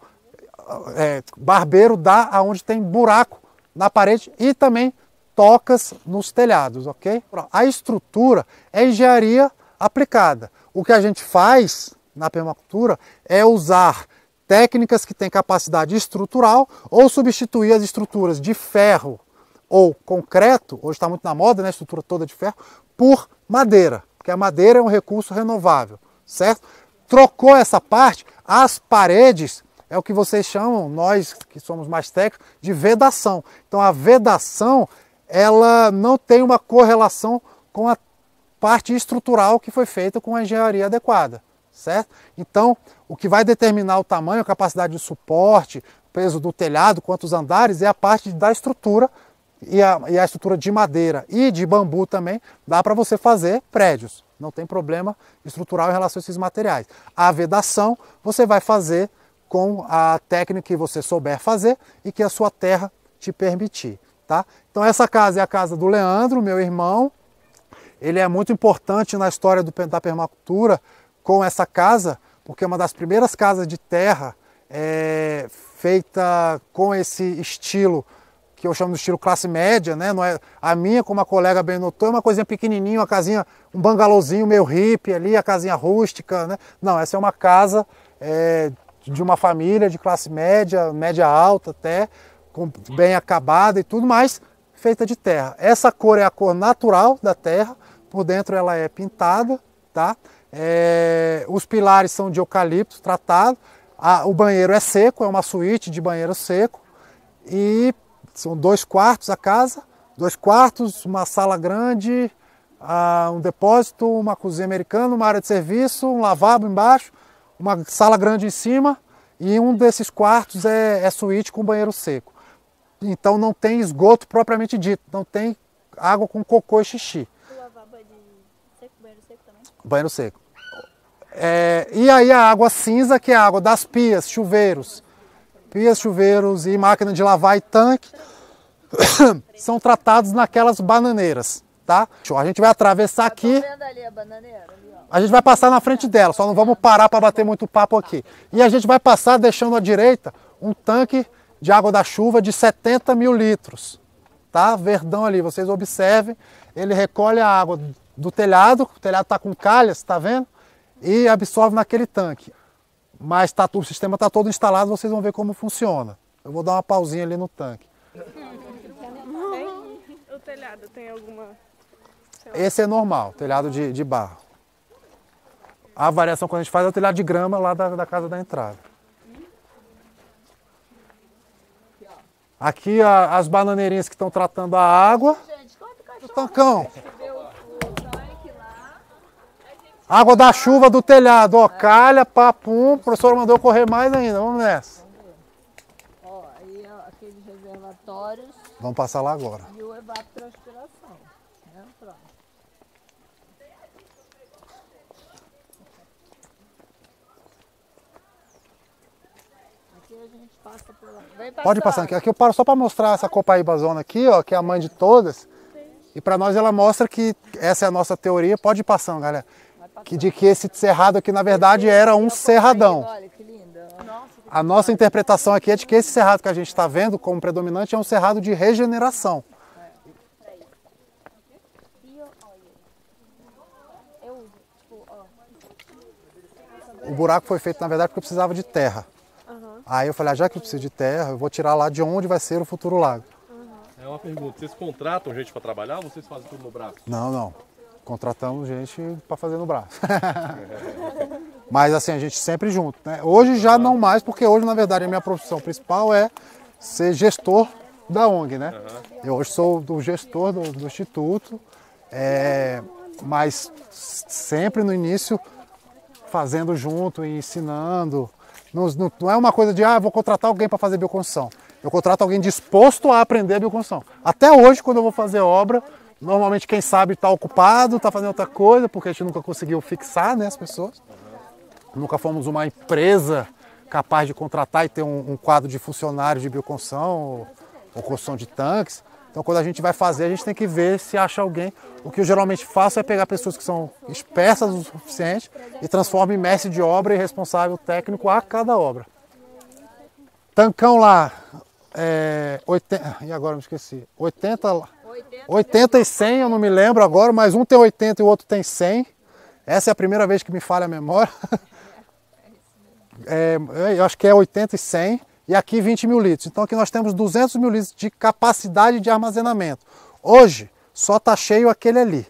barbeiro dá aonde tem buraco na parede e também tocas nos telhados, ok? A estrutura é engenharia aplicada. O que a gente faz na permacultura é usar técnicas que têm capacidade estrutural ou substituir as estruturas de ferro ou concreto, hoje está muito na moda, né, a estrutura toda de ferro, por madeira, porque a madeira é um recurso renovável, certo? Trocou essa parte, as paredes é o que vocês chamam, nós que somos mais técnicos, de vedação. Então a vedação, ela não tem uma correlação com a parte estrutural que foi feita com a engenharia adequada, certo? Então, o que vai determinar o tamanho, a capacidade de suporte, peso do telhado, quantos andares, é a parte da estrutura, e a estrutura de madeira e de bambu também, dá para você fazer prédios. Não tem problema estrutural em relação a esses materiais. A vedação você vai fazer com a técnica que você souber fazer e que a sua terra te permitir, tá? Então essa casa é a casa do Leandro, meu irmão. Ele é muito importante na história da permacultura com essa casa, porque é uma das primeiras casas de terra feita com esse estilo que eu chamo de estilo classe média, né? Não é, a minha, como a colega bem notou, é uma coisinha pequenininha, uma casinha, um bangalôzinho meio hippie ali, a casinha rústica, né? Não, essa é uma casa de uma família de classe média, média alta até, bem acabada e tudo mais, feita de terra. Essa cor é a cor natural da terra, por dentro ela é pintada, tá? Os pilares são de eucalipto tratado, o banheiro é seco, é uma suíte de banheiro seco e são 2 quartos a casa, 2 quartos, uma sala grande, um depósito, uma cozinha americana, uma área de serviço, um lavabo embaixo, uma sala grande em cima e um desses quartos é suíte com banheiro seco. Então não tem esgoto propriamente dito, não tem água com cocô e xixi. O lavabo é de seco, banheiro seco também? Banheiro seco. E aí a água cinza, que é a água das pias, chuveiros. Pias, chuveiros e máquina de lavar e tanque são tratados naquelas bananeiras, tá? A gente vai atravessar aqui. Tá vendo ali a bananeira? Ali, ó. A gente vai passar na frente dela, só não vamos parar para bater muito papo aqui. E a gente vai passar deixando à direita um tanque de água da chuva de 70 mil litros, tá? Verdão ali, vocês observem, ele recolhe a água do telhado, o telhado está com calhas, tá vendo? E absorve naquele tanque. Mas o sistema está todo instalado, vocês vão ver como funciona. Eu vou dar uma pausinha ali no tanque. O telhado tem alguma... Esse é normal, telhado de barro. A variação quando a gente faz é o telhado de grama lá da casa da entrada. Aqui as bananeirinhas que estão tratando a água. Gente, quanto cachorro? O tancão. Vê o tanque lá. Água da chuva do telhado, ó, calha, papum. O professor mandou correr mais ainda, vamos nessa. Ó, aí ó, aqueles reservatórios Vamos passar lá agora. e o evapotranspiração. Né? Pronto. Aqui a gente passa por lá. Vem Pode passar aqui. Aqui eu paro só para mostrar essa copaíbazona aqui, ó, que é a mãe de todas. E para nós ela mostra que essa é a nossa teoria. Pode ir passando, galera. De que esse cerrado aqui, na verdade, era um cerradão. Olha que linda. A nossa interpretação aqui é de que esse cerrado que a gente está vendo como predominante é um cerrado de regeneração. Eu uso, tipo, ó. O buraco foi feito, na verdade, porque eu precisava de terra. Aí eu falei, já que eu preciso de terra, eu vou tirar lá de onde vai ser o futuro lago. É uma pergunta, vocês contratam gente para trabalhar ou vocês fazem tudo no braço? Não. Contratamos gente para fazer no braço. Mas assim, a gente sempre junto, né? Hoje já não mais, porque hoje, na verdade, a minha profissão principal é ser gestor da ONG, né? Eu hoje sou do gestor do Instituto, mas sempre no início fazendo junto e ensinando. Não é uma coisa de, vou contratar alguém para fazer bioconstrução. Eu contrato alguém disposto a aprender a bioconstrução. Até hoje, quando eu vou fazer obra, normalmente quem sabe está ocupado, está fazendo outra coisa, porque a gente nunca conseguiu fixar, né, as pessoas. Nunca fomos uma empresa capaz de contratar e ter um quadro de funcionários de bioconstrução ou construção de tanques. Então, quando a gente vai fazer, a gente tem que ver se acha alguém. O que eu geralmente faço é pegar pessoas que são espertas o suficiente e transformo em mestre de obra e responsável técnico a cada obra. Tancão lá, e agora me esqueci, 80 e 100, eu não me lembro agora, mas um tem 80 e o outro tem 100. Essa é a primeira vez que me falha a memória. Eu acho que é 80 e 100. E aqui 20 mil litros. Então aqui nós temos 200 mil litros de capacidade de armazenamento. Hoje só está cheio aquele ali.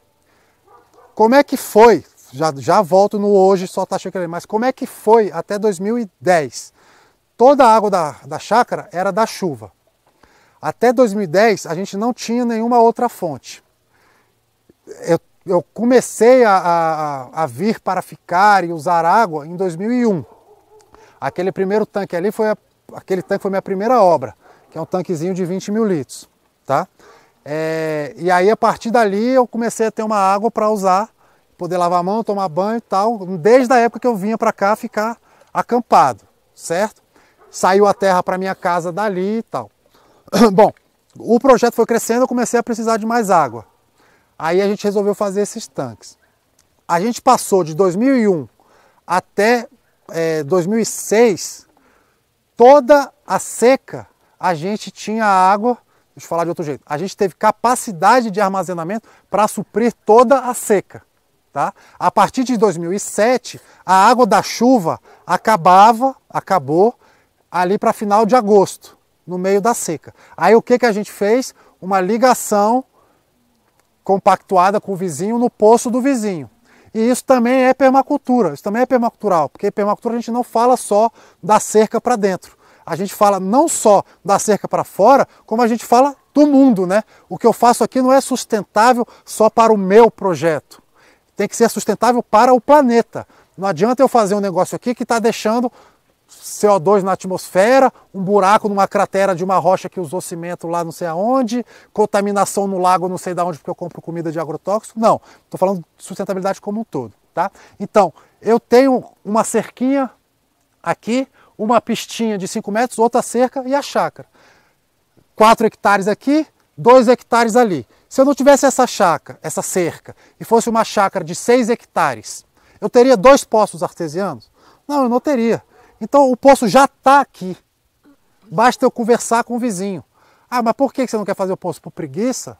Como é que foi? Já volto no hoje, só está cheio aquele ali. Mas como é que foi até 2010? Toda a água da chácara era da chuva. Até 2010 a gente não tinha nenhuma outra fonte. Eu comecei a vir para ficar e usar água em 2001. Aquele primeiro tanque ali aquele tanque foi minha primeira obra, que é um tanquezinho de 20 mil litros, tá? E aí a partir dali eu comecei a ter uma água para usar, poder lavar a mão, tomar banho e tal, desde a época que eu vinha para cá ficar acampado, certo? Saiu a terra para minha casa dali e tal. Bom, o projeto foi crescendo, eu comecei a precisar de mais água. Aí a gente resolveu fazer esses tanques. A gente passou de 2001 até 2006, toda a seca a gente tinha água, deixa eu falar de outro jeito, a gente teve capacidade de armazenamento para suprir toda a seca. Tá? A partir de 2007, a água da chuva acabou ali para final de agosto, no meio da seca. Aí o que a gente fez? Uma ligação compactuada com o vizinho no poço do vizinho. E isso também é permacultura, isso também é permacultural, porque permacultura a gente não fala só da cerca para dentro. A gente fala não só da cerca para fora, como a gente fala do mundo, né? O que eu faço aqui não é sustentável só para o meu projeto. Tem que ser sustentável para o planeta. Não adianta eu fazer um negócio aqui que está deixando CO2 na atmosfera, um buraco numa cratera de uma rocha que usou cimento lá não sei aonde, contaminação no lago não sei de onde porque eu compro comida de agrotóxico. Não, estou falando de sustentabilidade como um todo, tá? Então, eu tenho uma cerquinha aqui, uma pistinha de 5 metros, outra cerca e a chácara. 4 hectares aqui, 2 hectares ali. Se eu não tivesse essa chácara, essa cerca, e fosse uma chácara de 6 hectares, eu teria 2 poços artesianos? Não, eu não teria. Então o poço já está aqui. Basta eu conversar com o vizinho. Mas por que você não quer fazer o poço? Por preguiça?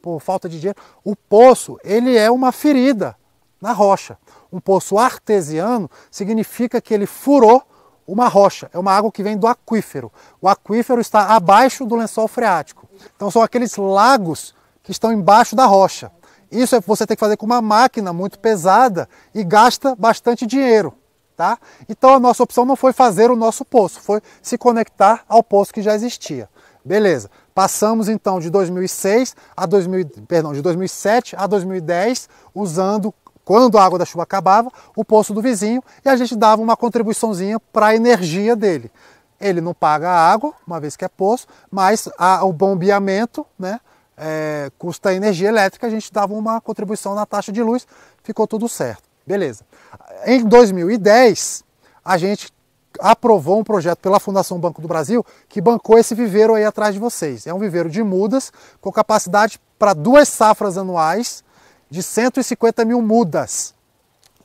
Por falta de dinheiro? O poço, ele é uma ferida na rocha. Um poço artesiano significa que ele furou uma rocha. É uma água que vem do aquífero. O aquífero está abaixo do lençol freático. Então são aqueles lagos que estão embaixo da rocha. Isso você tem que fazer com uma máquina muito pesada e gasta bastante dinheiro. Tá? Então a nossa opção não foi fazer o nosso poço, foi se conectar ao poço que já existia. Beleza, passamos então de 2007 a 2010, usando, quando a água da chuva acabava, o poço do vizinho e a gente dava uma contribuiçãozinha para a energia dele. Ele não paga a água, uma vez que é poço, mas o bombeamento, né, custa energia elétrica, a gente dava uma contribuição na taxa de luz, ficou tudo certo. Beleza. Em 2010, a gente aprovou um projeto pela Fundação Banco do Brasil que bancou esse viveiro aí atrás de vocês. É um viveiro de mudas com capacidade para 2 safras anuais de 150 mil mudas.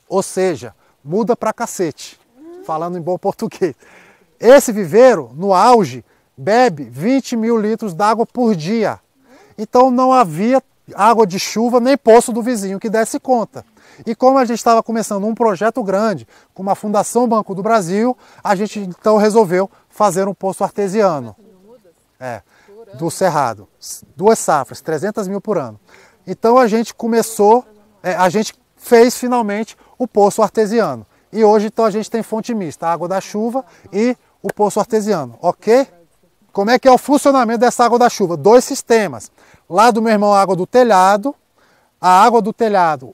Ou seja, muda pra cacete, falando em bom português. Esse viveiro, no auge, bebe 20 mil litros d'água por dia. Então não havia água de chuva nem poço do vizinho que desse conta. E como a gente estava começando um projeto grande, com uma Fundação Banco do Brasil, a gente então resolveu fazer um poço artesiano. Do Cerrado. 2 safras, 300 mil por ano. Então a gente começou, a gente fez finalmente o poço artesiano. E hoje então a gente tem fonte mista, a água da chuva e o poço artesiano, ok? Como é que é o funcionamento dessa água da chuva? 2 sistemas. Lá do meu irmão, a água do telhado. A água do telhado,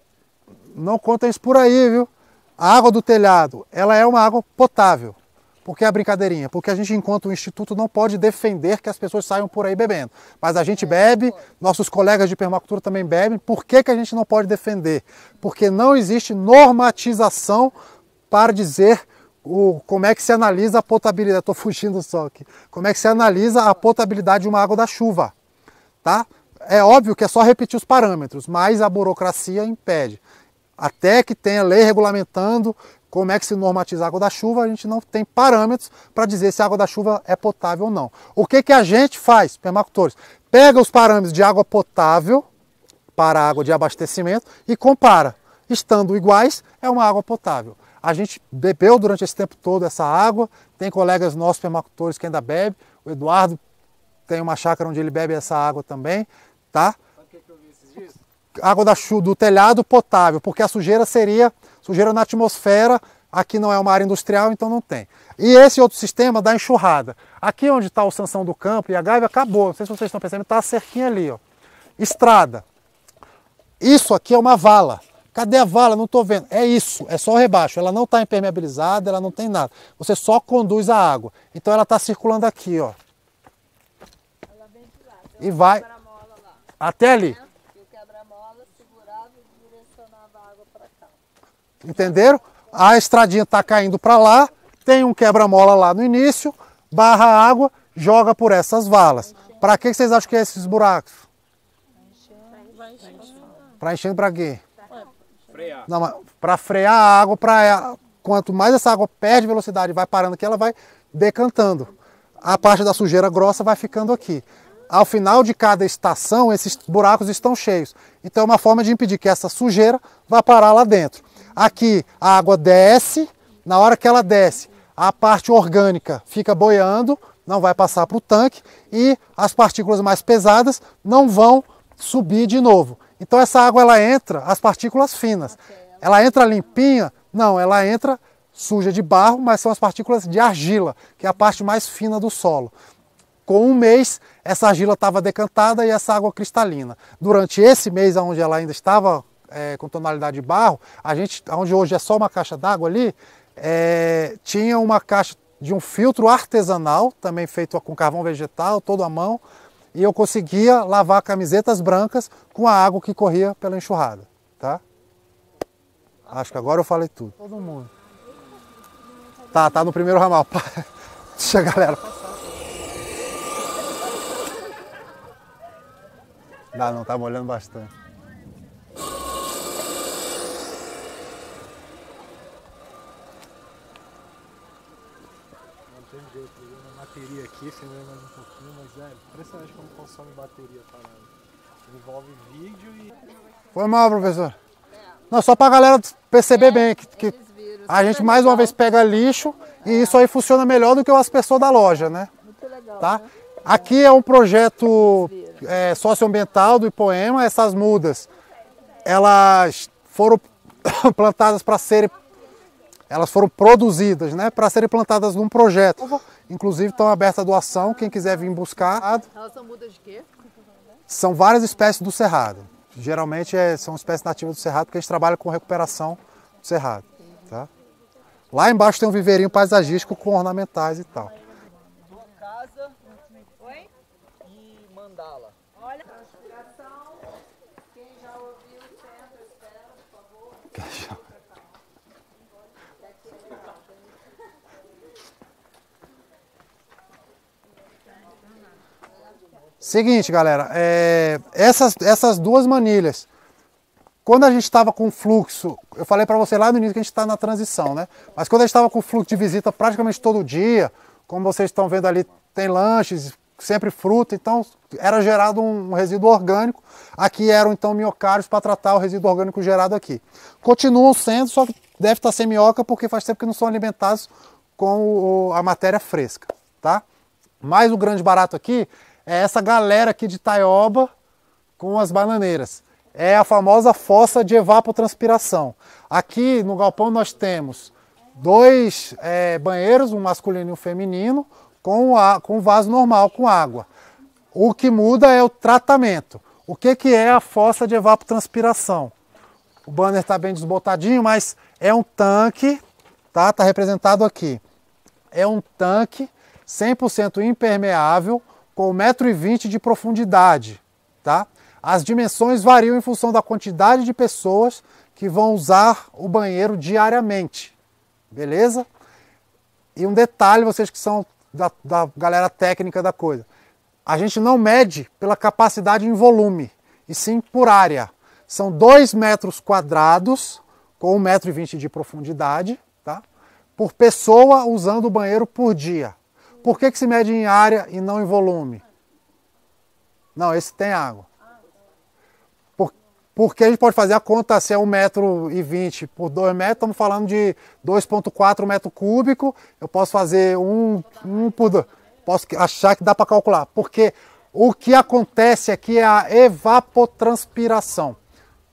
não contem isso por aí, viu? A água do telhado, ela é uma água potável. Por que a brincadeirinha? Porque a gente, enquanto o Instituto, não pode defender que as pessoas saiam por aí bebendo. Mas a gente bebe, nossos colegas de permacultura também bebem. Por que a gente não pode defender? Porque não existe normatização para dizer como é que se analisa a potabilidade. Estou fugindo só aqui. Como é que se analisa a potabilidade de uma água da chuva, tá? É óbvio que é só repetir os parâmetros, mas a burocracia impede. Até que tenha lei regulamentando como é que se normatiza a água da chuva, a gente não tem parâmetros para dizer se a água da chuva é potável ou não. O que a gente faz, permacultores? Pega os parâmetros de água potável para a água de abastecimento e compara. Estando iguais, é uma água potável. A gente bebeu durante esse tempo todo essa água, tem colegas nossos permacultores que ainda bebem, o Eduardo tem uma chácara onde ele bebe essa água também, tá? Sabe o que eu vi esses dias? Água do telhado potável, porque a sujeira seria sujeira na atmosfera, aqui não é uma área industrial, então não tem. E esse outro sistema da enxurrada. Aqui onde está o Sansão do Campo e a Gávea acabou, não sei se vocês estão percebendo, está a cerquinha ali, ó. Estrada. Isso aqui é uma vala. Cadê a vala? Não estou vendo. É isso, é só o rebaixo. Ela não está impermeabilizada, ela não tem nada. Você só conduz a água. Então ela está circulando aqui, ó. E vai até ali. E o quebra-mola segurava e direcionava a água para cá. Entenderam? A estradinha está caindo para lá, tem um quebra-mola lá no início, barra a água, joga por essas valas. Para que vocês acham que é esses buracos? Para enchendo para quê? Frear. Não, para frear a água, quanto mais essa água perde velocidade e vai parando aqui, ela vai decantando. A parte da sujeira grossa vai ficando aqui. Ao final de cada estação, esses buracos estão cheios. Então é uma forma de impedir que essa sujeira vá parar lá dentro. Aqui a água desce, na hora que ela desce, a parte orgânica fica boiando, não vai passar para o tanque e as partículas mais pesadas não vão subir de novo. Então essa água ela entra, as partículas finas. Ela entra limpinha? Não, ela entra suja de barro, mas são as partículas de argila, que é a parte mais fina do solo. Com um mês, essa argila estava decantada e essa água cristalina. Durante esse mês, onde ela ainda estava com tonalidade de barro, onde hoje é só uma caixa d'água ali, tinha uma caixa de um filtro artesanal, também feito com carvão vegetal, todo à mão, e eu conseguia lavar camisetas brancas com a água que corria pela enxurrada. Tá? Acho que agora eu falei tudo. Todo mundo. Tá no primeiro ramal. Deixa a galera passar. Não, tá molhando bastante. Não tem jeito, uma bateria aqui, você vai mais um pouquinho, mas é impressionante como consome bateria parada. Envolve vídeo e... Foi mal, professor. Não, só pra galera perceber bem que a gente mais uma vez pega lixo e isso aí funciona melhor do que o aspersor da loja, né? Muito legal, Tá? né? Aqui é um projeto socioambiental do Ipoema. Essas mudas, elas foram plantadas para serem, elas foram produzidas, né, para serem plantadas num projeto. Inclusive estão abertas a doação, quem quiser vir buscar. Elas são mudas de quê? São várias espécies do cerrado. Geralmente são espécies nativas do cerrado, porque a gente trabalha com recuperação do cerrado. Tá? Lá embaixo tem um viveirinho paisagístico com ornamentais e tal. Casa e mandala. Olha, inspiração. Quem já ouviu, senta, espera, por favor. Seguinte, galera, essas duas manilhas, quando a gente estava com fluxo, eu falei para você lá no início que a gente está na transição, né? Mas quando a gente estava com fluxo de visita praticamente todo dia, como vocês estão vendo ali, tem lanches, sempre fruta, então era gerado um resíduo orgânico. Aqui eram então minhocários para tratar o resíduo orgânico gerado aqui. Continuam sendo, só que deve estar sem minhoca porque faz tempo que não são alimentados com a matéria fresca, tá? Mas o grande barato aqui é essa galera aqui de taioba com as bananeiras. É a famosa fossa de evapotranspiração. Aqui no galpão nós temos dois banheiros, um masculino e um feminino, com o vaso normal, com água. O que muda é o tratamento. O que é a fossa de evapotranspiração? O banner está bem desbotadinho, mas é um tanque, tá? Está representado aqui. É um tanque 100% impermeável com 1,20 m de profundidade, tá? As dimensões variam em função da quantidade de pessoas que vão usar o banheiro diariamente, beleza? E um detalhe, vocês que são da galera técnica da coisa, a gente não mede pela capacidade em volume, e sim por área. São 2 metros quadrados com 1,20 m de profundidade, tá? Por pessoa usando o banheiro por dia. Por que se mede em área e não em volume? Não, esse tem água. Porque a gente pode fazer a conta, se é 1,20 m por 2 metros, estamos falando de 2,4 metros cúbicos, eu posso fazer um por 2. Posso achar que dá para calcular, porque o que acontece aqui é a evapotranspiração.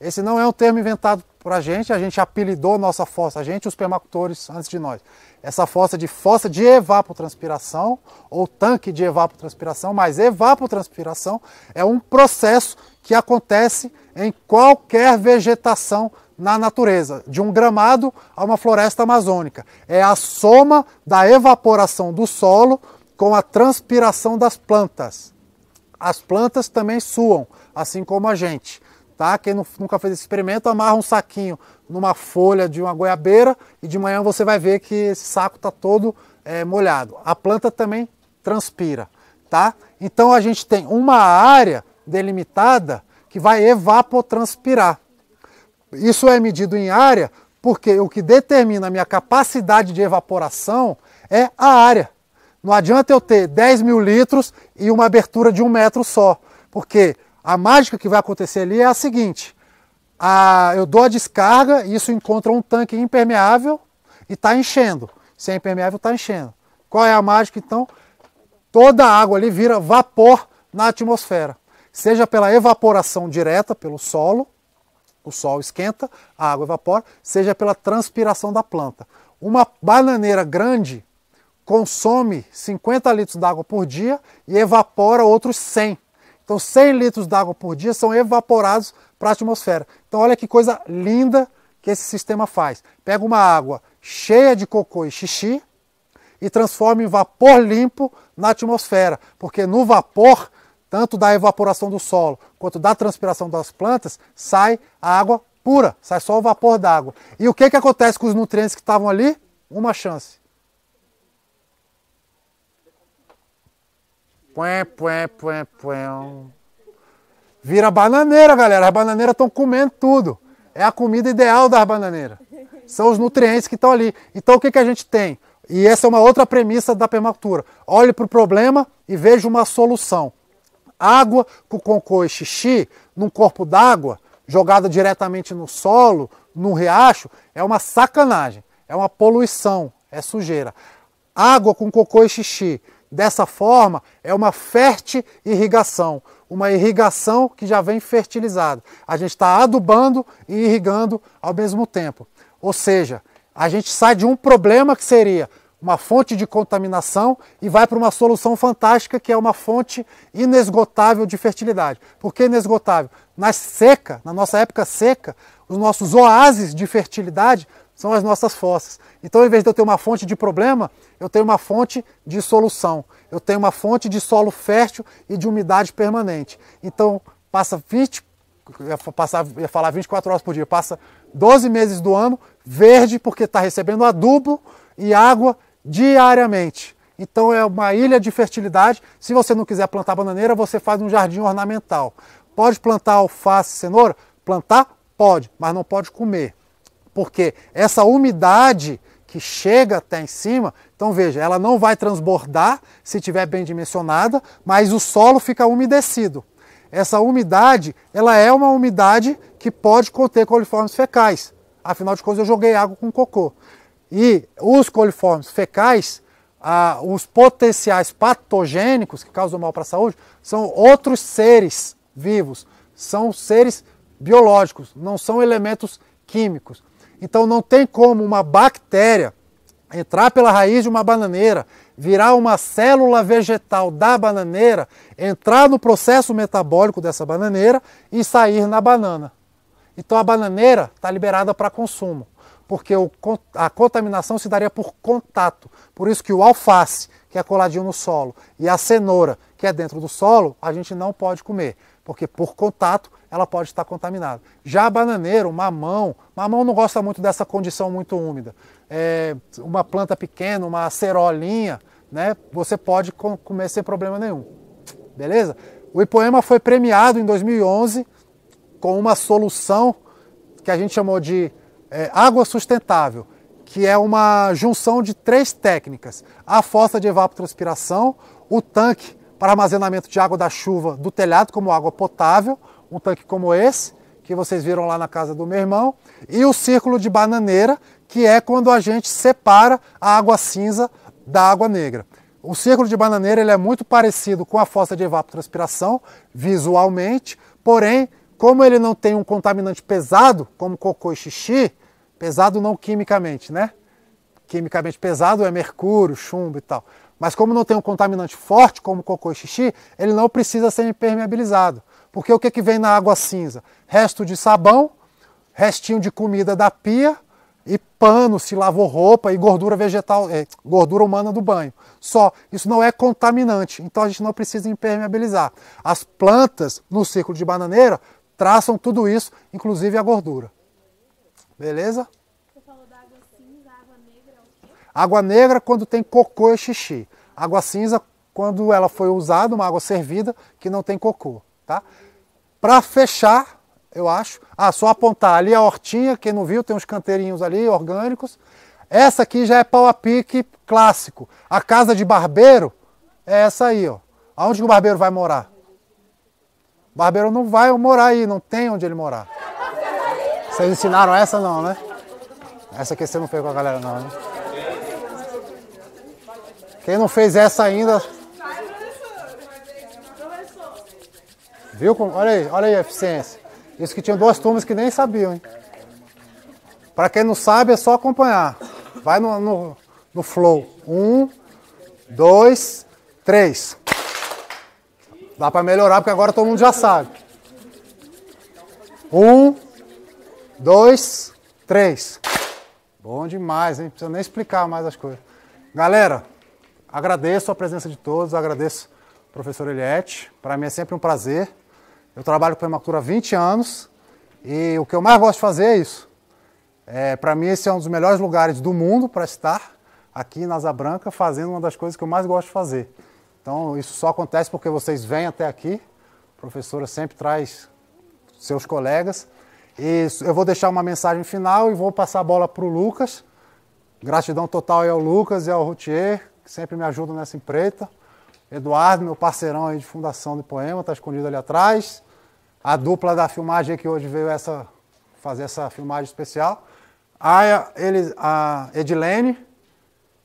Esse não é um termo inventado por a gente apelidou nossa fossa, a gente e os permacultores antes de nós. Essa fossa de evapotranspiração, ou tanque de evapotranspiração, mas evapotranspiração é um processo que acontece em qualquer vegetação na natureza, de um gramado a uma floresta amazônica. É a soma da evaporação do solo com a transpiração das plantas. As plantas também suam, assim como a gente. Tá? Quem nunca fez esse experimento, amarra um saquinho numa folha de uma goiabeira e de manhã você vai ver que esse saco está todo molhado. A planta também transpira. Tá? Então a gente tem uma área delimitada que vai evapotranspirar. Isso é medido em área porque o que determina a minha capacidade de evaporação é a área. Não adianta eu ter 10 mil litros e uma abertura de 1 metro só, porque a mágica que vai acontecer ali é a seguinte, eu dou a descarga e isso encontra um tanque impermeável e está enchendo. Se é impermeável, está enchendo. Qual é a mágica então? Toda a água ali vira vapor na atmosfera, seja pela evaporação direta pelo solo, o sol esquenta, a água evapora, seja pela transpiração da planta. Uma bananeira grande consome 50 litros d'água por dia e evapora outros 100. Então 100 litros d'água por dia são evaporados para a atmosfera. Então olha que coisa linda que esse sistema faz. Pega uma água cheia de cocô e xixi e transforma em vapor limpo na atmosfera. Porque no vapor, tanto da evaporação do solo quanto da transpiração das plantas, sai a água pura, sai só o vapor d'água. E o que acontece com os nutrientes que estavam ali? Uma chance. Vira bananeira, galera. As bananeiras estão comendo tudo. É a comida ideal das bananeiras. São os nutrientes que estão ali. Então o que a gente tem? E essa é uma outra premissa da permacultura. Olhe para o problema e veja uma solução. Água com cocô e xixi num corpo d'água, jogada diretamente no solo, no riacho, é uma sacanagem. É uma poluição, é sujeira. Água com cocô e xixi dessa forma é uma fertirrigação, uma irrigação que já vem fertilizada. A gente está adubando e irrigando ao mesmo tempo. Ou seja, a gente sai de um problema que seria uma fonte de contaminação e vai para uma solução fantástica que é uma fonte inesgotável de fertilidade. Por que inesgotável? Na nossa época seca, os nossos oásis de fertilidade são as nossas fossas. Então, ao invés de eu ter uma fonte de problema, eu tenho uma fonte de solução. Eu tenho uma fonte de solo fértil e de umidade permanente. Então, ia falar 24 horas por dia, passa 12 meses do ano verde, porque está recebendo adubo e água diariamente. Então, é uma ilha de fertilidade. Se você não quiser plantar bananeira, você faz um jardim ornamental. Pode plantar alface, cenoura? Plantar? Pode, mas não pode comer. Porque essa umidade que chega até em cima, então veja, ela não vai transbordar se estiver bem dimensionada, mas o solo fica umedecido. Essa umidade, ela é uma umidade que pode conter coliformes fecais. Afinal de contas, eu joguei água com cocô. E os coliformes fecais, os potenciais patogênicos que causam mal para a saúde, são outros seres vivos, são seres biológicos, não são elementos químicos. Então não tem como uma bactéria entrar pela raiz de uma bananeira, virar uma célula vegetal da bananeira, entrar no processo metabólico dessa bananeira e sair na banana. Então a bananeira está liberada para consumo, porque a contaminação se daria por contato. Por isso que o alface, que é coladinho no solo, e a cenoura, que é dentro do solo, a gente não pode comer, porque por contato ela pode estar contaminada. Já a bananeira, o mamão não gosta muito dessa condição muito úmida. Uma planta pequena, uma acerolinha, né, você pode comer sem problema nenhum. Beleza? O Ipoema foi premiado em 2011 com uma solução que a gente chamou de água sustentável, que é uma junção de 3 técnicas: a fossa de evapotranspiração, o tanque para armazenamento de água da chuva do telhado como água potável, um tanque como esse, que vocês viram lá na casa do meu irmão, e o círculo de bananeira, que é quando a gente separa a água cinza da água negra. O círculo de bananeira ele é muito parecido com a fossa de evapotranspiração, visualmente, porém, como ele não tem um contaminante pesado, como cocô e xixi, pesado não quimicamente, né? Quimicamente pesado é mercúrio, chumbo e tal. Mas como não tem um contaminante forte, como cocô e xixi, ele não precisa ser impermeabilizado. Porque o que vem na água cinza? Resto de sabão, restinho de comida da pia e pano, se lavou roupa e gordura vegetal, gordura humana do banho. Só, isso não é contaminante, então a gente não precisa impermeabilizar. As plantas no círculo de bananeira traçam tudo isso, inclusive a gordura. Beleza? Você falou da água cinza, água negra, o quê? Água negra quando tem cocô e xixi. Água cinza quando ela foi usada, uma água servida que não tem cocô, tá? Para fechar, eu acho, só apontar ali a hortinha, quem não viu, tem uns canteirinhos ali, orgânicos. Essa aqui já é pau a pique clássico. A casa de barbeiro é essa aí, ó. Aonde que o barbeiro vai morar? O barbeiro não vai morar aí, não tem onde ele morar. Vocês ensinaram essa não, né? Essa aqui você não fez com a galera não, né? Quem não fez essa ainda... Viu? Olha aí a eficiência. Isso que tinha 2 turmas que nem sabiam, hein? Para quem não sabe, é só acompanhar. Vai no flow. 1, 2, 3. Dá para melhorar, porque agora todo mundo já sabe. 1, 2, 3. Bom demais, hein? Não precisa nem explicar mais as coisas. Galera, agradeço a presença de todos, agradeço ao professor Eliette. Para mim é sempre um prazer. Eu trabalho com permacultura há 20 anos e o que eu mais gosto de fazer é isso. Para mim esse é um dos melhores lugares do mundo para estar, aqui na Asa Branca, fazendo uma das coisas que eu mais gosto de fazer. Então isso só acontece porque vocês vêm até aqui, a professora sempre traz seus colegas. E eu vou deixar uma mensagem final e vou passar a bola para o Lucas. Gratidão total aí ao Lucas e ao Routier, que sempre me ajudam nessa empreita. Eduardo, meu parceirão aí de fundação do Ipoema, está escondido ali atrás. A dupla da filmagem que hoje veio fazer essa filmagem especial. A Edilene,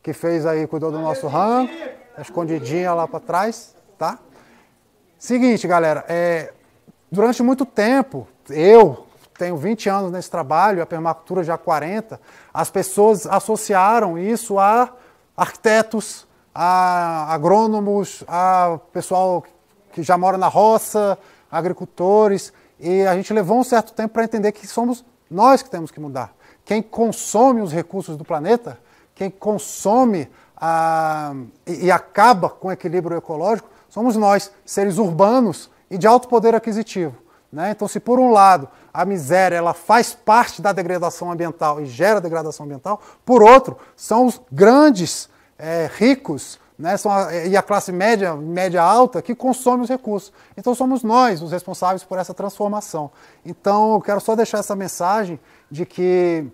que fez aí, cuidou do nosso rango, tá escondidinha lá para trás, tá? Seguinte, galera, durante muito tempo, eu tenho 20 anos nesse trabalho, a permacultura já há 40, as pessoas associaram isso a arquitetos, a agrônomos, a pessoal que já mora na roça, agricultores, e a gente levou um certo tempo para entender que somos nós que temos que mudar. Quem consome os recursos do planeta, quem consome e acaba com o equilíbrio ecológico, somos nós, seres urbanos e de alto poder aquisitivo. Né? Então, se por um lado a miséria ela faz parte da degradação ambiental e gera degradação ambiental, por outro, são os grandes ricos, né? E a classe média, média alta, que consome os recursos. Então somos nós os responsáveis por essa transformação. Então eu quero só deixar essa mensagem de que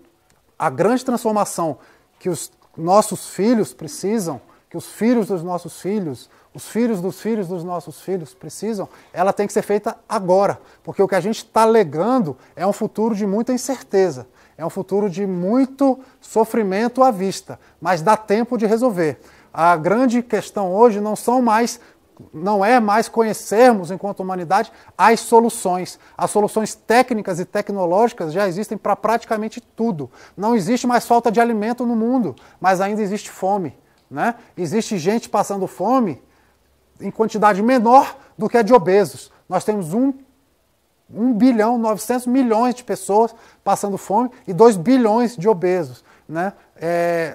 a grande transformação que os nossos filhos precisam, que os filhos dos nossos filhos, os filhos dos nossos filhos precisam, ela tem que ser feita agora. Porque o que a gente está legando é um futuro de muita incerteza, é um futuro de muito sofrimento à vista, mas dá tempo de resolver. A grande questão hoje não são mais não é mais conhecermos, enquanto humanidade, as soluções. As soluções técnicas e tecnológicas já existem para praticamente tudo. Não existe mais falta de alimento no mundo, mas ainda existe fome, né? Existe gente passando fome em quantidade menor do que a de obesos. Nós temos 1 bilhão, 900 milhões de pessoas passando fome e 2 bilhões de obesos, né?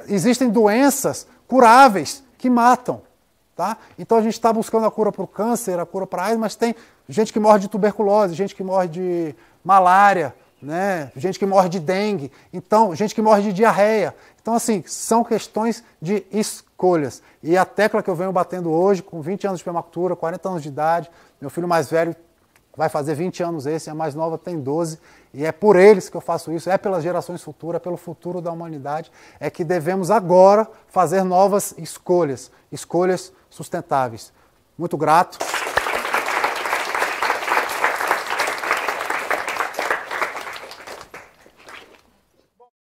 Existem doenças curáveis que matam. Tá? Então a gente está buscando a cura para o câncer, a cura para a AIDS, mas tem gente que morre de tuberculose, gente que morre de malária, né? Gente que morre de dengue, então, gente que morre de diarreia. Então, assim, são questões de escolhas. E a tecla que eu venho batendo hoje, com 20 anos de premacultura, 40 anos de idade, meu filho mais velho vai fazer 20 anos esse, a mais nova tem 12, e é por eles que eu faço isso, é pelas gerações futuras, é pelo futuro da humanidade, é que devemos agora fazer novas escolhas, escolhas sustentáveis. Muito grato.